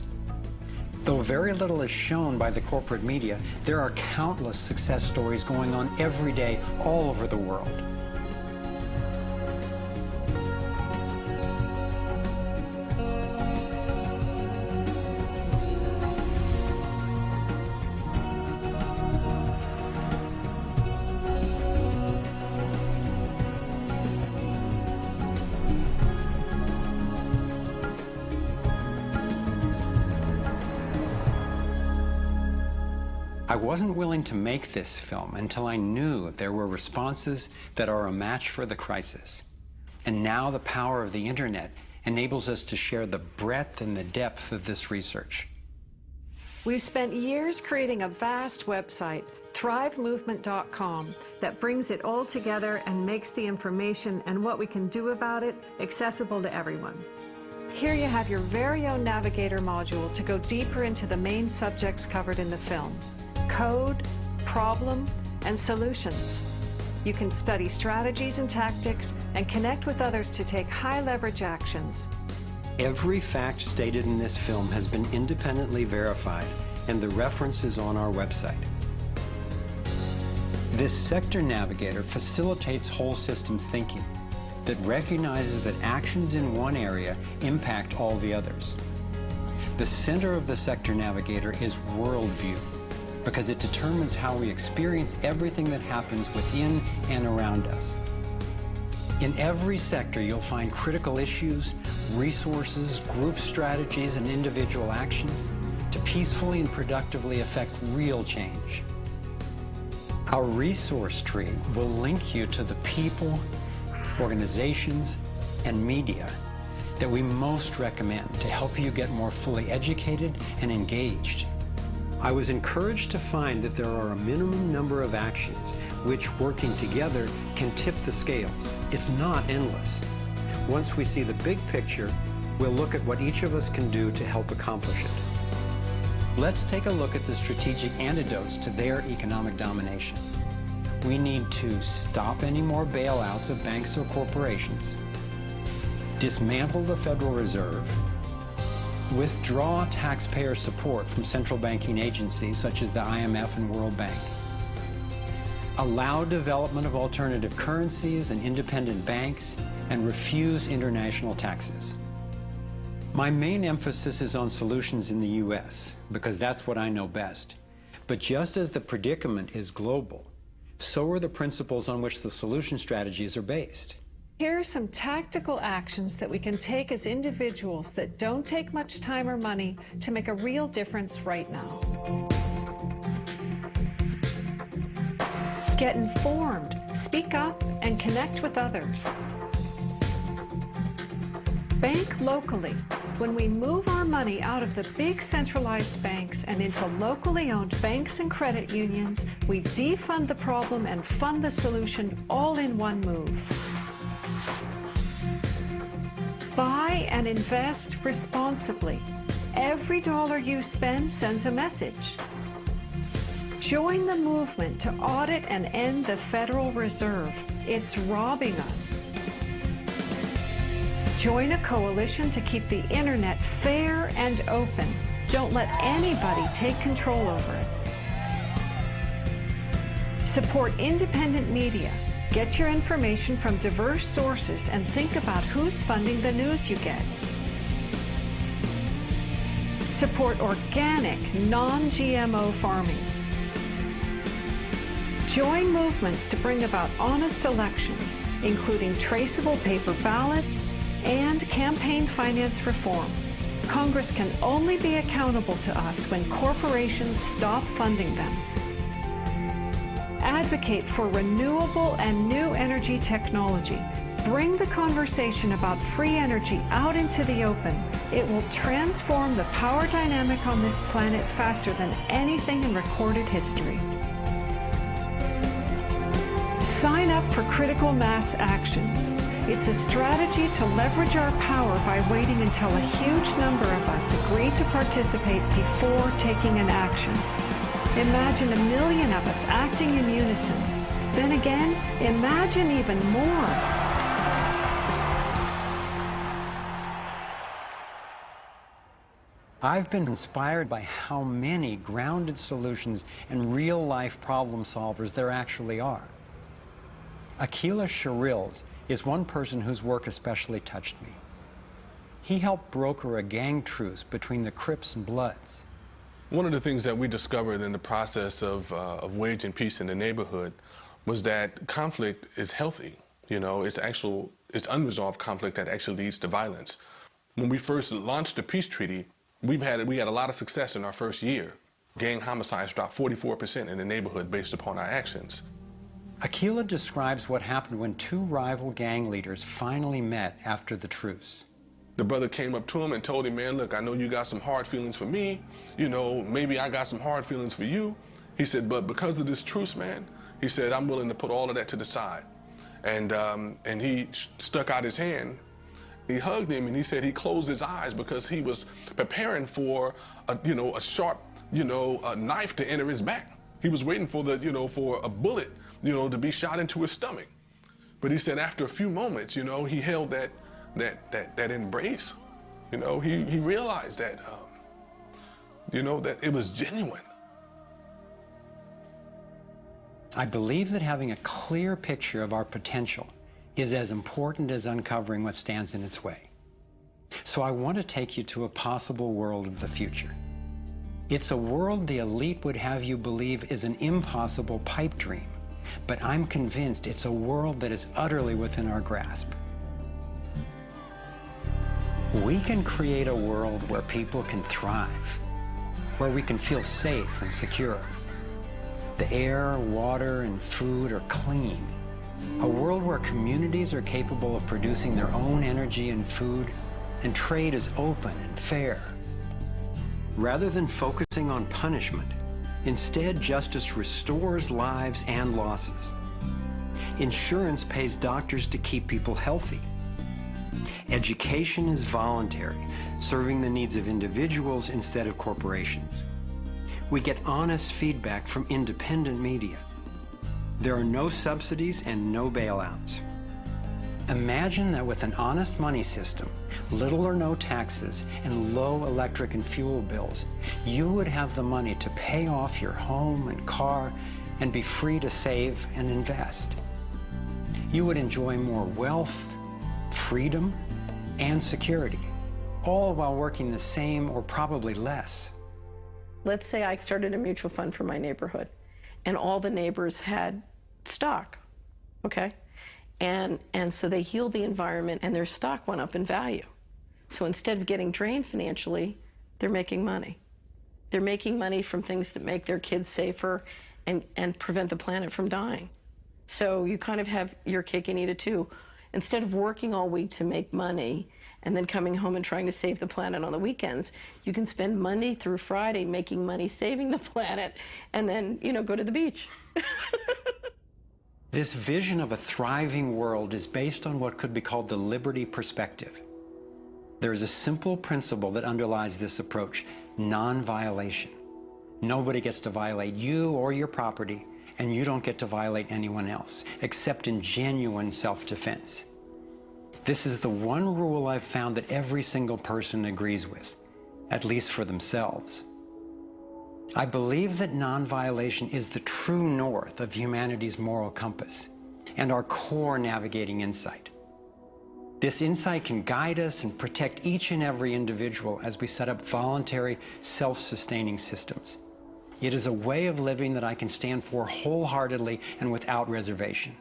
Though very little is shown by the corporate media, there are countless success stories going on every day all over the world. I wasn't willing to make this film until I knew there were responses that are a match for the crisis. And now the power of the internet enables us to share the breadth and the depth of this research.
We've spent years creating a vast website, thrivemovement.com, that brings it all together and makes the information and what we can do about it accessible to everyone. Here you have your very own navigator module to go deeper into the main subjects covered in the film: code, problem, and solutions. You can study strategies and tactics and connect with others to take high-leverage actions.
Every fact stated in this film has been independently verified, and the reference is on our website. This sector navigator facilitates whole systems thinking that recognizes that actions in one area impact all the others. The center of the sector navigator is worldview, because it determines how we experience everything that happens within and around us. In every sector, you'll find critical issues, resources, group strategies, and individual actions to peacefully and productively affect real change. Our resource tree will link you to the people, organizations, and media that we most recommend to help you get more fully educated and engaged. I was encouraged to find that there are a minimum number of actions which, working together, can tip the scales. It's not endless. Once we see the big picture, we'll look at what each of us can do to help accomplish it. Let's take a look at the strategic antidotes to their economic domination. We need to stop any more bailouts of banks or corporations, dismantle the Federal Reserve, withdraw taxpayer support from central banking agencies such as the IMF and World Bank, allow development of alternative currencies and independent banks, and refuse international taxes. My main emphasis is on solutions in the U.S., because that's what I know best. But just as the predicament is global, so are the principles on which the solution strategies are based.
Here are some tactical actions that we can take as individuals that don't take much time or money to make a real difference right now. Get informed, speak up, and connect with others. Bank locally. When we move our money out of the big centralized banks and into locally owned banks and credit unions, we defund the problem and fund the solution all in one move. Buy and invest responsibly. Every dollar you spend sends a message. Join the movement to audit and end the Federal Reserve. It's robbing us. Join a coalition to keep the internet fair and open. Don't let anybody take control over it. Support independent media. Get your information from diverse sources and think about who's funding the news you get. Support organic, non-GMO farming. Join movements to bring about honest elections, including traceable paper ballots and campaign finance reform. Congress can only be accountable to us when corporations stop funding them. Advocate for renewable and new energy technology. Bring the conversation about free energy out into the open. It will transform the power dynamic on this planet faster than anything in recorded history. Sign up for critical mass actions. It's a strategy to leverage our power by waiting until a huge number of us agree to participate before taking an action. Imagine 1 million of us acting in unison. Then again, imagine even more.
I've been inspired by how many grounded solutions and real-life problem solvers there actually are. Akila Sherrills is one person whose work especially touched me. He helped broker a gang truce between the Crips and Bloods.
One of the things that we discovered in the process of waging peace in the neighborhood was that conflict is healthy. You know, it's unresolved conflict that actually leads to violence. When we first launched the peace treaty, we had a lot of success in our first year. Gang homicides dropped 44% in the neighborhood based upon our actions.
Akila describes what happened when two rival gang leaders finally met after the truce.
The brother came up to him and told him, man, look, I know you got some hard feelings for me. You know, maybe I got some hard feelings for you. He said, but because of this truce, man, he said, I'm willing to put all of that to the side. And he stuck out his hand. He hugged him and he said he closed his eyes because he was preparing for a sharp, knife to enter his back. He was waiting for for a bullet, you know, to be shot into his stomach. But he said after a few moments, you know, he held that embrace. You know, he realized that, you know, that it was genuine.
I believe that having a clear picture of our potential is as important as uncovering what stands in its way. So I want to take you to a possible world of the future. It's a world the elite would have you believe is an impossible pipe dream, but I'm convinced it's a world that is utterly within our grasp. We can create a world where people can thrive, where we can feel safe and secure. The air, water, and food are clean. A world where communities are capable of producing their own energy and food, and trade is open and fair. Rather than focusing on punishment, instead justice restores lives and losses. Insurance pays doctors to keep people healthy. Education is voluntary, serving the needs of individuals instead of corporations. We get honest feedback from independent media. There are no subsidies and no bailouts. Imagine that with an honest money system, little or no taxes, and low electric and fuel bills, you would have the money to pay off your home and car and be free to save and invest. You would enjoy more wealth, freedom, and security, all while working the same or probably less.
Let's say I started a mutual fund for my neighborhood, and all the neighbors had stock, okay? And so they healed the environment, and their stock went up in value. So instead of getting drained financially, they're making money. They're making money from things that make their kids safer and prevent the planet from dying. So you kind of have your cake and eat it too. Instead of working all week to make money and then coming home and trying to save the planet on the weekends, you can spend Monday through Friday making money saving the planet and then, you know, go to the beach.
This vision of a thriving world is based on what could be called the liberty perspective. There is a simple principle that underlies this approach: non-violation. Nobody gets to violate you or your property, and you don't get to violate anyone else, except in genuine self-defense. This is the one rule I've found that every single person agrees with, at least for themselves. I believe that non-violation is the true north of humanity's moral compass and our core navigating insight. This insight can guide us and protect each and every individual as we set up voluntary, self-sustaining systems. It is a way of living that I can stand for wholeheartedly and without reservation.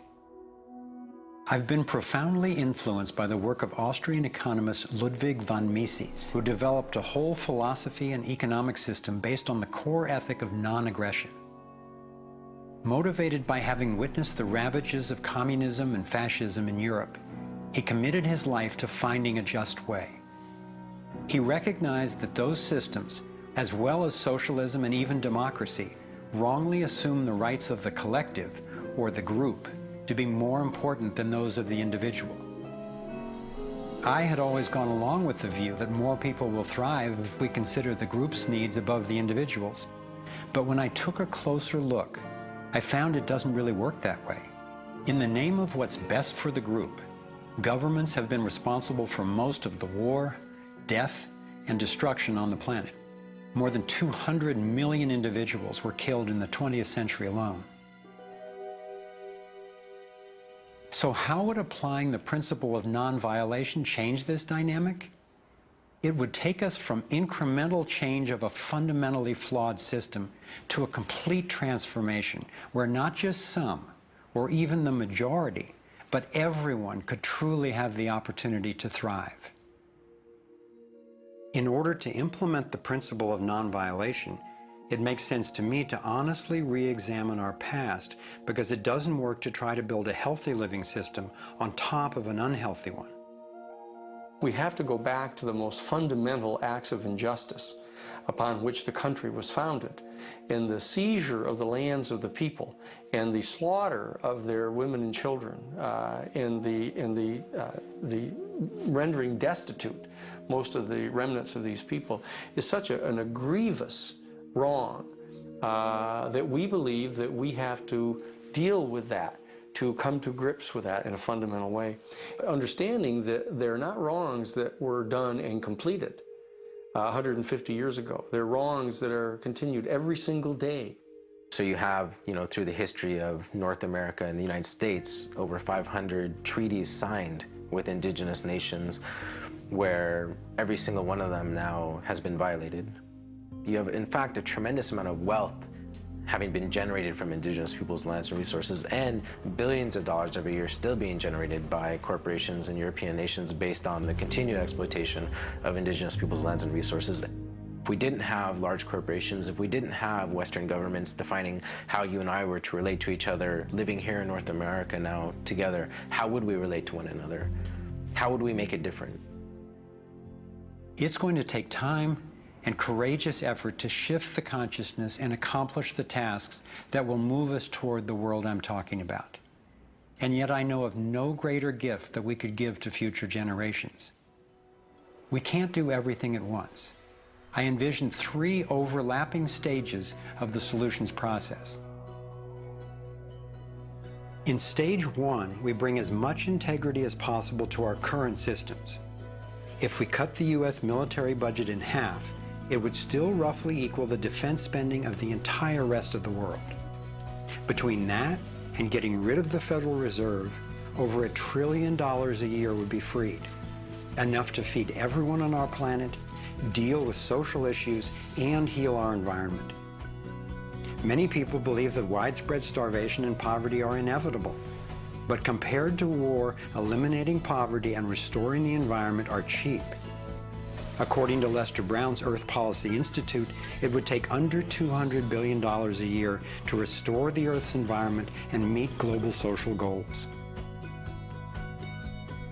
I've been profoundly influenced by the work of Austrian economist Ludwig von Mises, who developed a whole philosophy and economic system based on the core ethic of non-aggression. Motivated by having witnessed the ravages of communism and fascism in Europe, he committed his life to finding a just way. He recognized that those systems, as well as socialism and even democracy, wrongly assume the rights of the collective, or the group, to be more important than those of the individual. I had always gone along with the view that more people will thrive if we consider the group's needs above the individual's. But when I took a closer look, I found it doesn't really work that way. In the name of what's best for the group, governments have been responsible for most of the war, death, and destruction on the planet. More than 200 million individuals were killed in the 20th century alone. So how would applying the principle of non-violation change this dynamic? It would take us from incremental change of a fundamentally flawed system to a complete transformation where not just some, or even the majority, but everyone could truly have the opportunity to thrive. In order to implement the principle of non-violation, it makes sense to me to honestly re-examine our past, because it doesn't work to try to build a healthy living system on top of an unhealthy one.
We have to go back to the most fundamental acts of injustice upon which the country was founded, in the seizure of the lands of the people and the slaughter of their women and children, in the rendering destitute most of the remnants of these people, is such a grievous wrong that we believe that we have to deal with that, to come to grips with that in a fundamental way. Understanding that they're not wrongs that were done and completed 150 years ago. They're wrongs that are continued every single day.
So you have, through the history of North America and the United States, over 500 treaties signed with indigenous nations where every single one of them now has been violated. You have, in fact, a tremendous amount of wealth having been generated from indigenous people's lands and resources, and billions of dollars every year still being generated by corporations and European nations based on the continued exploitation of indigenous people's lands and resources. If we didn't have large corporations, if we didn't have Western governments defining how you and I were to relate to each other, living here in North America now together, how would we relate to one another? How would we make it different?
It's going to take time and courageous effort to shift the consciousness and accomplish the tasks that will move us toward the world I'm talking about. And yet I know of no greater gift that we could give to future generations. We can't do everything at once. I envision 3 overlapping stages of the solutions process. In stage 1, we bring as much integrity as possible to our current systems. If we cut the U.S. military budget in half, it would still roughly equal the defense spending of the entire rest of the world. Between that and getting rid of the Federal Reserve, over $1 trillion a year would be freed, enough to feed everyone on our planet, deal with social issues, and heal our environment. Many people believe that widespread starvation and poverty are inevitable, but compared to war, eliminating poverty and restoring the environment are cheap. According to Lester Brown's Earth Policy Institute, it would take under $200 billion a year to restore the Earth's environment and meet global social goals.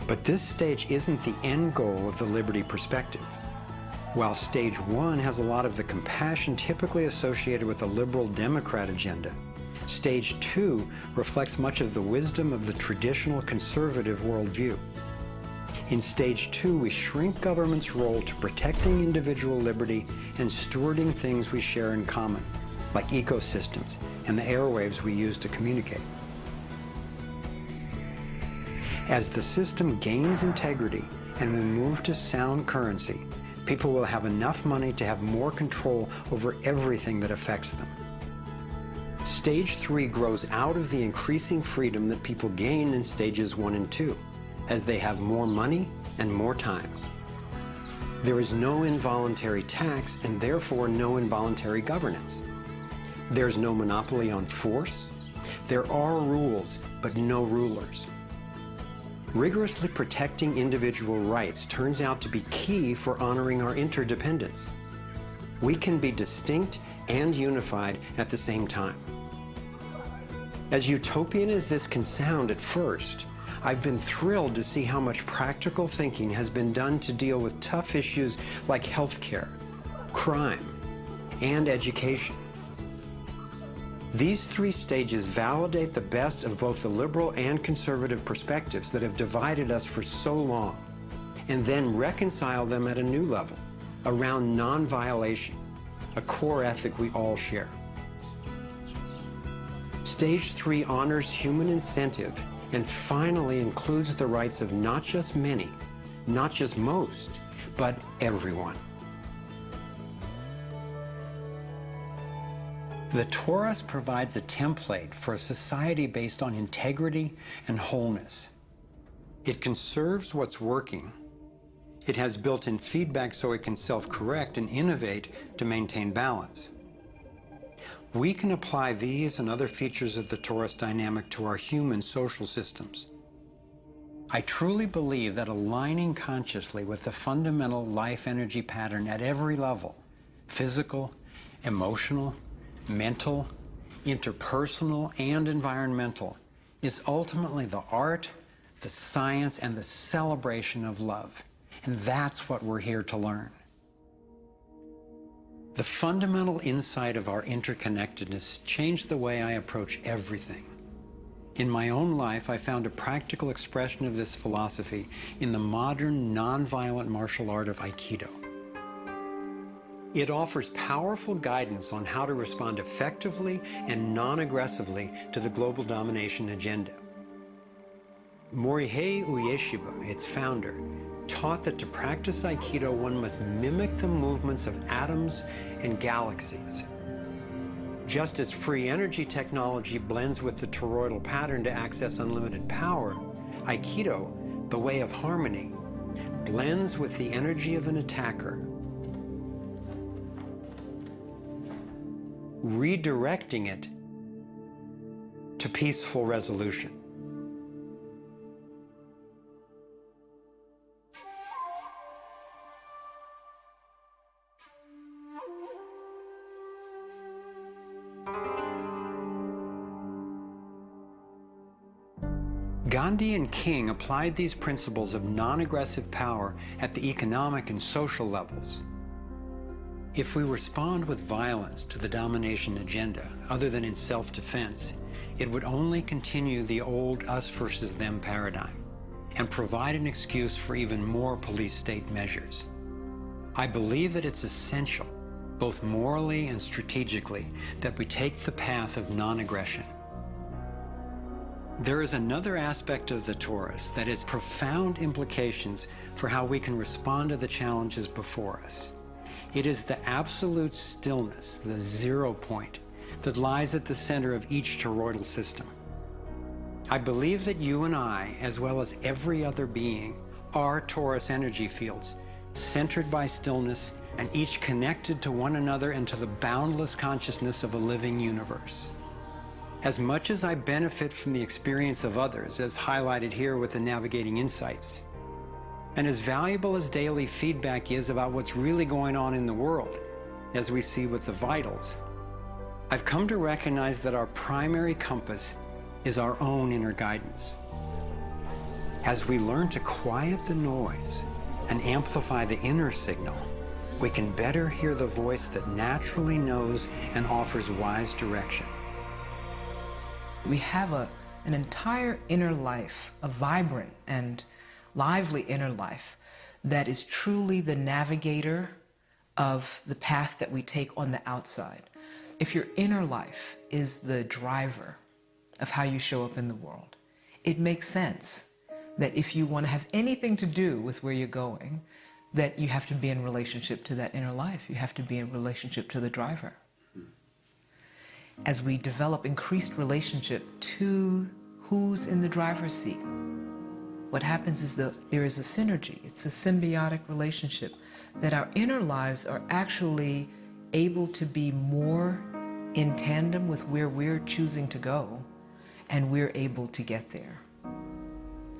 But this stage isn't the end goal of the liberty perspective. While stage 1 has a lot of the compassion typically associated with a liberal Democrat agenda, stage 2 reflects much of the wisdom of the traditional conservative worldview. In stage 2, we shrink government's role to protecting individual liberty and stewarding things we share in common, like ecosystems and the airwaves we use to communicate. As the system gains integrity and we move to sound currency, people will have enough money to have more control over everything that affects them. Stage 3 grows out of the increasing freedom that people gain in stages 1 and 2, as they have more money and more time. There is no involuntary tax and therefore no involuntary governance. There's no monopoly on force. There are rules, but no rulers. Rigorously protecting individual rights turns out to be key for honoring our interdependence. We can be distinct and unified at the same time. As utopian as this can sound at first, I've been thrilled to see how much practical thinking has been done to deal with tough issues like healthcare, crime, and education. These 3 stages validate the best of both the liberal and conservative perspectives that have divided us for so long, and then reconcile them at a new level, around non-violation, a core ethic we all share. Stage 3 honors human incentive and finally includes the rights of not just many, not just most, but everyone. The Torus provides a template for a society based on integrity and wholeness. It conserves what's working. It has built-in feedback so it can self-correct and innovate to maintain balance. We can apply these and other features of the Torus dynamic to our human social systems. I truly believe that aligning consciously with the fundamental life energy pattern at every level, physical, emotional, mental, interpersonal, and environmental, is ultimately the art, the science, and the celebration of love. And that's what we're here to learn. The fundamental insight of our interconnectedness changed the way I approach everything. In my own life, I found a practical expression of this philosophy in the modern, nonviolent martial art of Aikido.
It offers powerful guidance on how to respond effectively and non-aggressively to the global domination agenda. Morihei Ueshiba, its founder, taught that to practice Aikido one must mimic the movements of atoms and galaxies. Just as free energy technology blends with the toroidal pattern to access unlimited power, Aikido, the way of harmony, blends with the energy of an attacker, redirecting it to peaceful resolution. Gandhi and King applied these principles of non-aggressive power at the economic and social levels. If we respond with violence to the domination agenda, other than in self-defense, it would only continue the old us versus them paradigm and provide an excuse for even more police state measures. I believe that it's essential, both morally and strategically, that we take the path of non-aggression. There is another aspect of the Taurus that has profound implications for how we can respond to the challenges before us. It is the absolute stillness, the 0 point, that lies at the center of each toroidal system. I believe that you and I, as well as every other being, are Taurus energy fields, centered by stillness and each connected to one another and to the boundless consciousness of a living universe. As much as I benefit from the experience of others, as highlighted here with the Navigating Insights, and as valuable as daily feedback is about what's really going on in the world, as we see with the vitals, I've come to recognize that our primary compass is our own inner guidance. As we learn to quiet the noise and amplify the inner signal, we can better hear the voice that naturally knows and offers wise direction.
We have an entire inner life, a vibrant and lively inner life that is truly the navigator of the path that we take on the outside. If your inner life is the driver of how you show up in the world, it makes sense that if you want to have anything to do with where you're going, that you have to be in relationship to that inner life. You have to be in relationship to the driver. As we develop increased relationship to who's in the driver's seat, what happens is there is a synergy. It's a symbiotic relationship that our inner lives are actually able to be more in tandem with where we're choosing to go, and we're able to get there.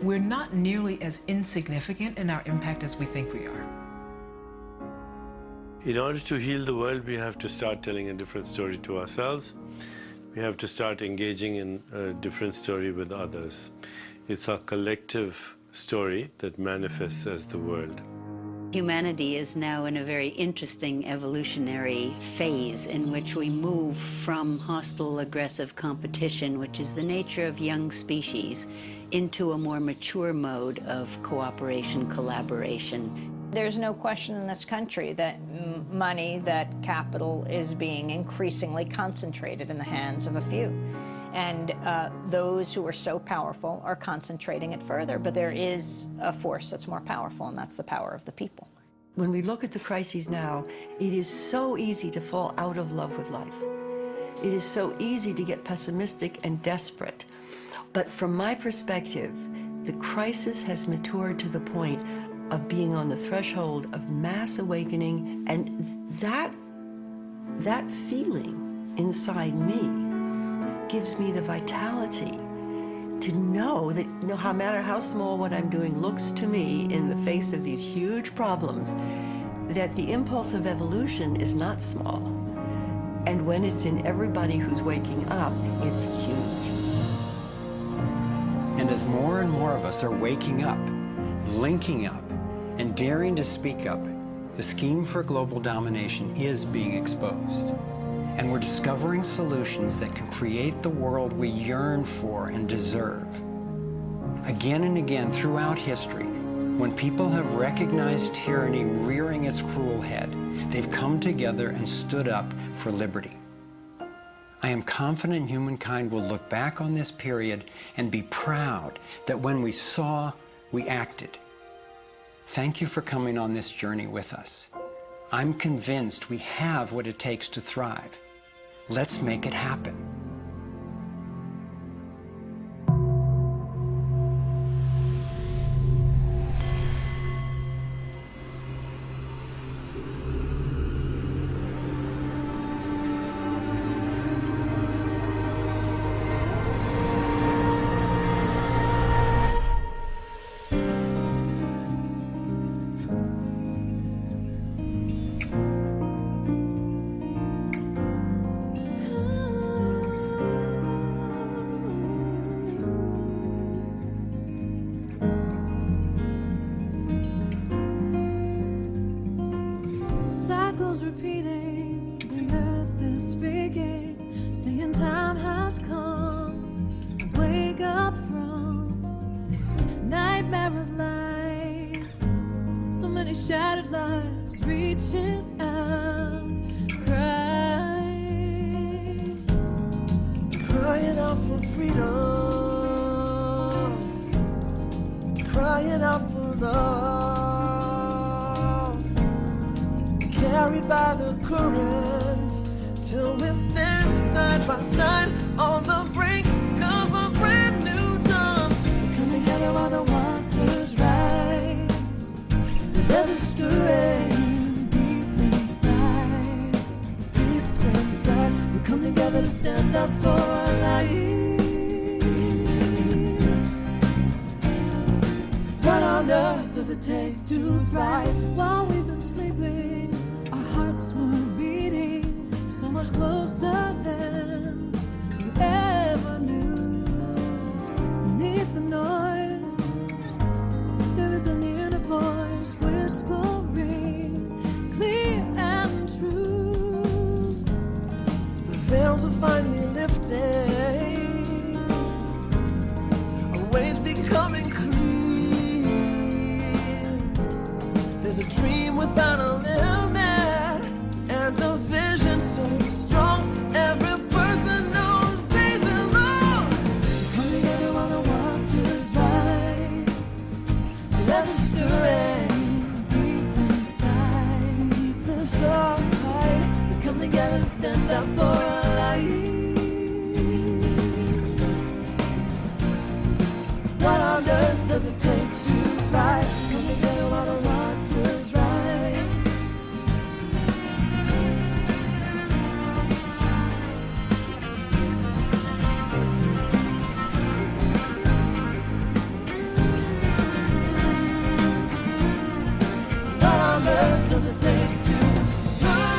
We're not nearly as insignificant in our impact as we think we are.
In order to heal the world, we have to start telling a different story to ourselves. We have to start engaging in a different story with others. It's our collective story that manifests as the world.
Humanity is now in a very interesting evolutionary phase in which we move from hostile, aggressive competition, which is the nature of young species, into a more mature mode of cooperation, collaboration.
There's no question in this country that money, that capital is being increasingly concentrated in the hands of a few. And those who are so powerful are concentrating it further. But there is a force that's more powerful, and that's the power of the people.
When we look at the crises now, it is so easy to fall out of love with life. It is so easy to get pessimistic and desperate. But from my perspective, the crisis has matured to the point of being on the threshold of mass awakening, and that feeling inside me gives me the vitality to know that no matter how small what I'm doing looks to me in the face of these huge problems, that the impulse of evolution is not small. And when it's in everybody who's waking up, it's huge.
And as more and more of us are waking up, linking up, and daring to speak up, the scheme for global domination is being exposed. And we're discovering solutions that can create the world we yearn for and deserve. Again and again throughout history,
When people have recognized tyranny rearing its cruel head, they've come together and stood up for liberty. I am confident humankind will look back on this period and be proud that when we saw, we acted. Thank you for coming on this journey with us. I'm convinced we have what it takes to thrive. Let's make it happen.
Cycles repeating, the earth is speaking, saying time has come. Wake up from this nightmare of life. So many shattered lives reaching out, crying out for freedom, crying out for love. Carried by the current, till we stand side by side on the brink of a brand new dawn. We come together while the waters rise. There's a stirring deep inside, deep inside. We come together to stand up for our lives. What on earth does it take to thrive? While we've been sleeping, our hearts were beating so much closer than we ever knew. Beneath the noise, there is an inner voice whispering, clear and true. The veils are finally lifting, our ways becoming clear. There's a dream without a limit, and a vision so strong, every person knows they belong. Come together while the waters rise. There's a stirring deep inside, deep inside. We come together to stand up for our lives. What on earth does it take to thrive? Come together while the waters rise. Does it take to thrive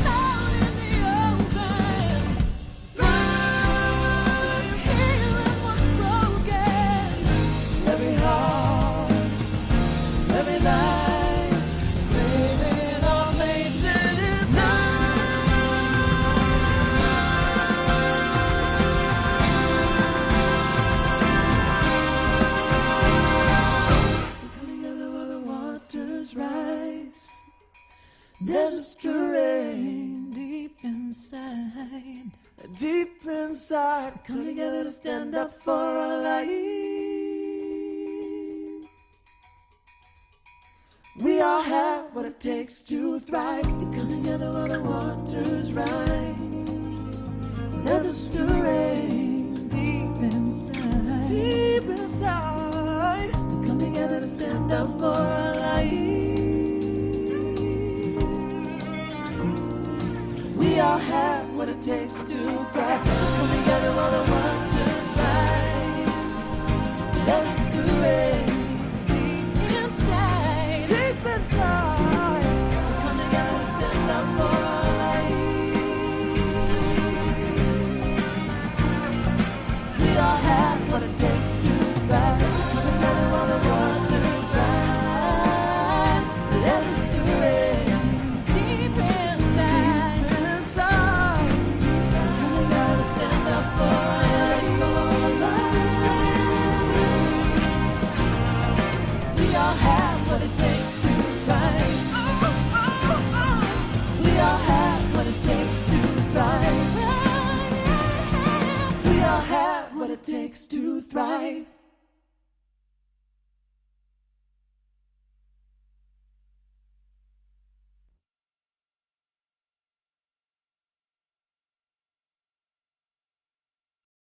out in the open? Thrive healing what's broken. Every heart, every life, living or facing it now. Coming together while the waters rise. There's a stirring deep inside, deep inside. Come together to stand up for our lives. We all have what it takes to thrive. We come together while the waters rise. There's a stirring deep inside, deep inside. We come together to stand up for our lives. We all have what it takes to thrive. Come together while the waters rise. There's a stirring deep inside, deep inside.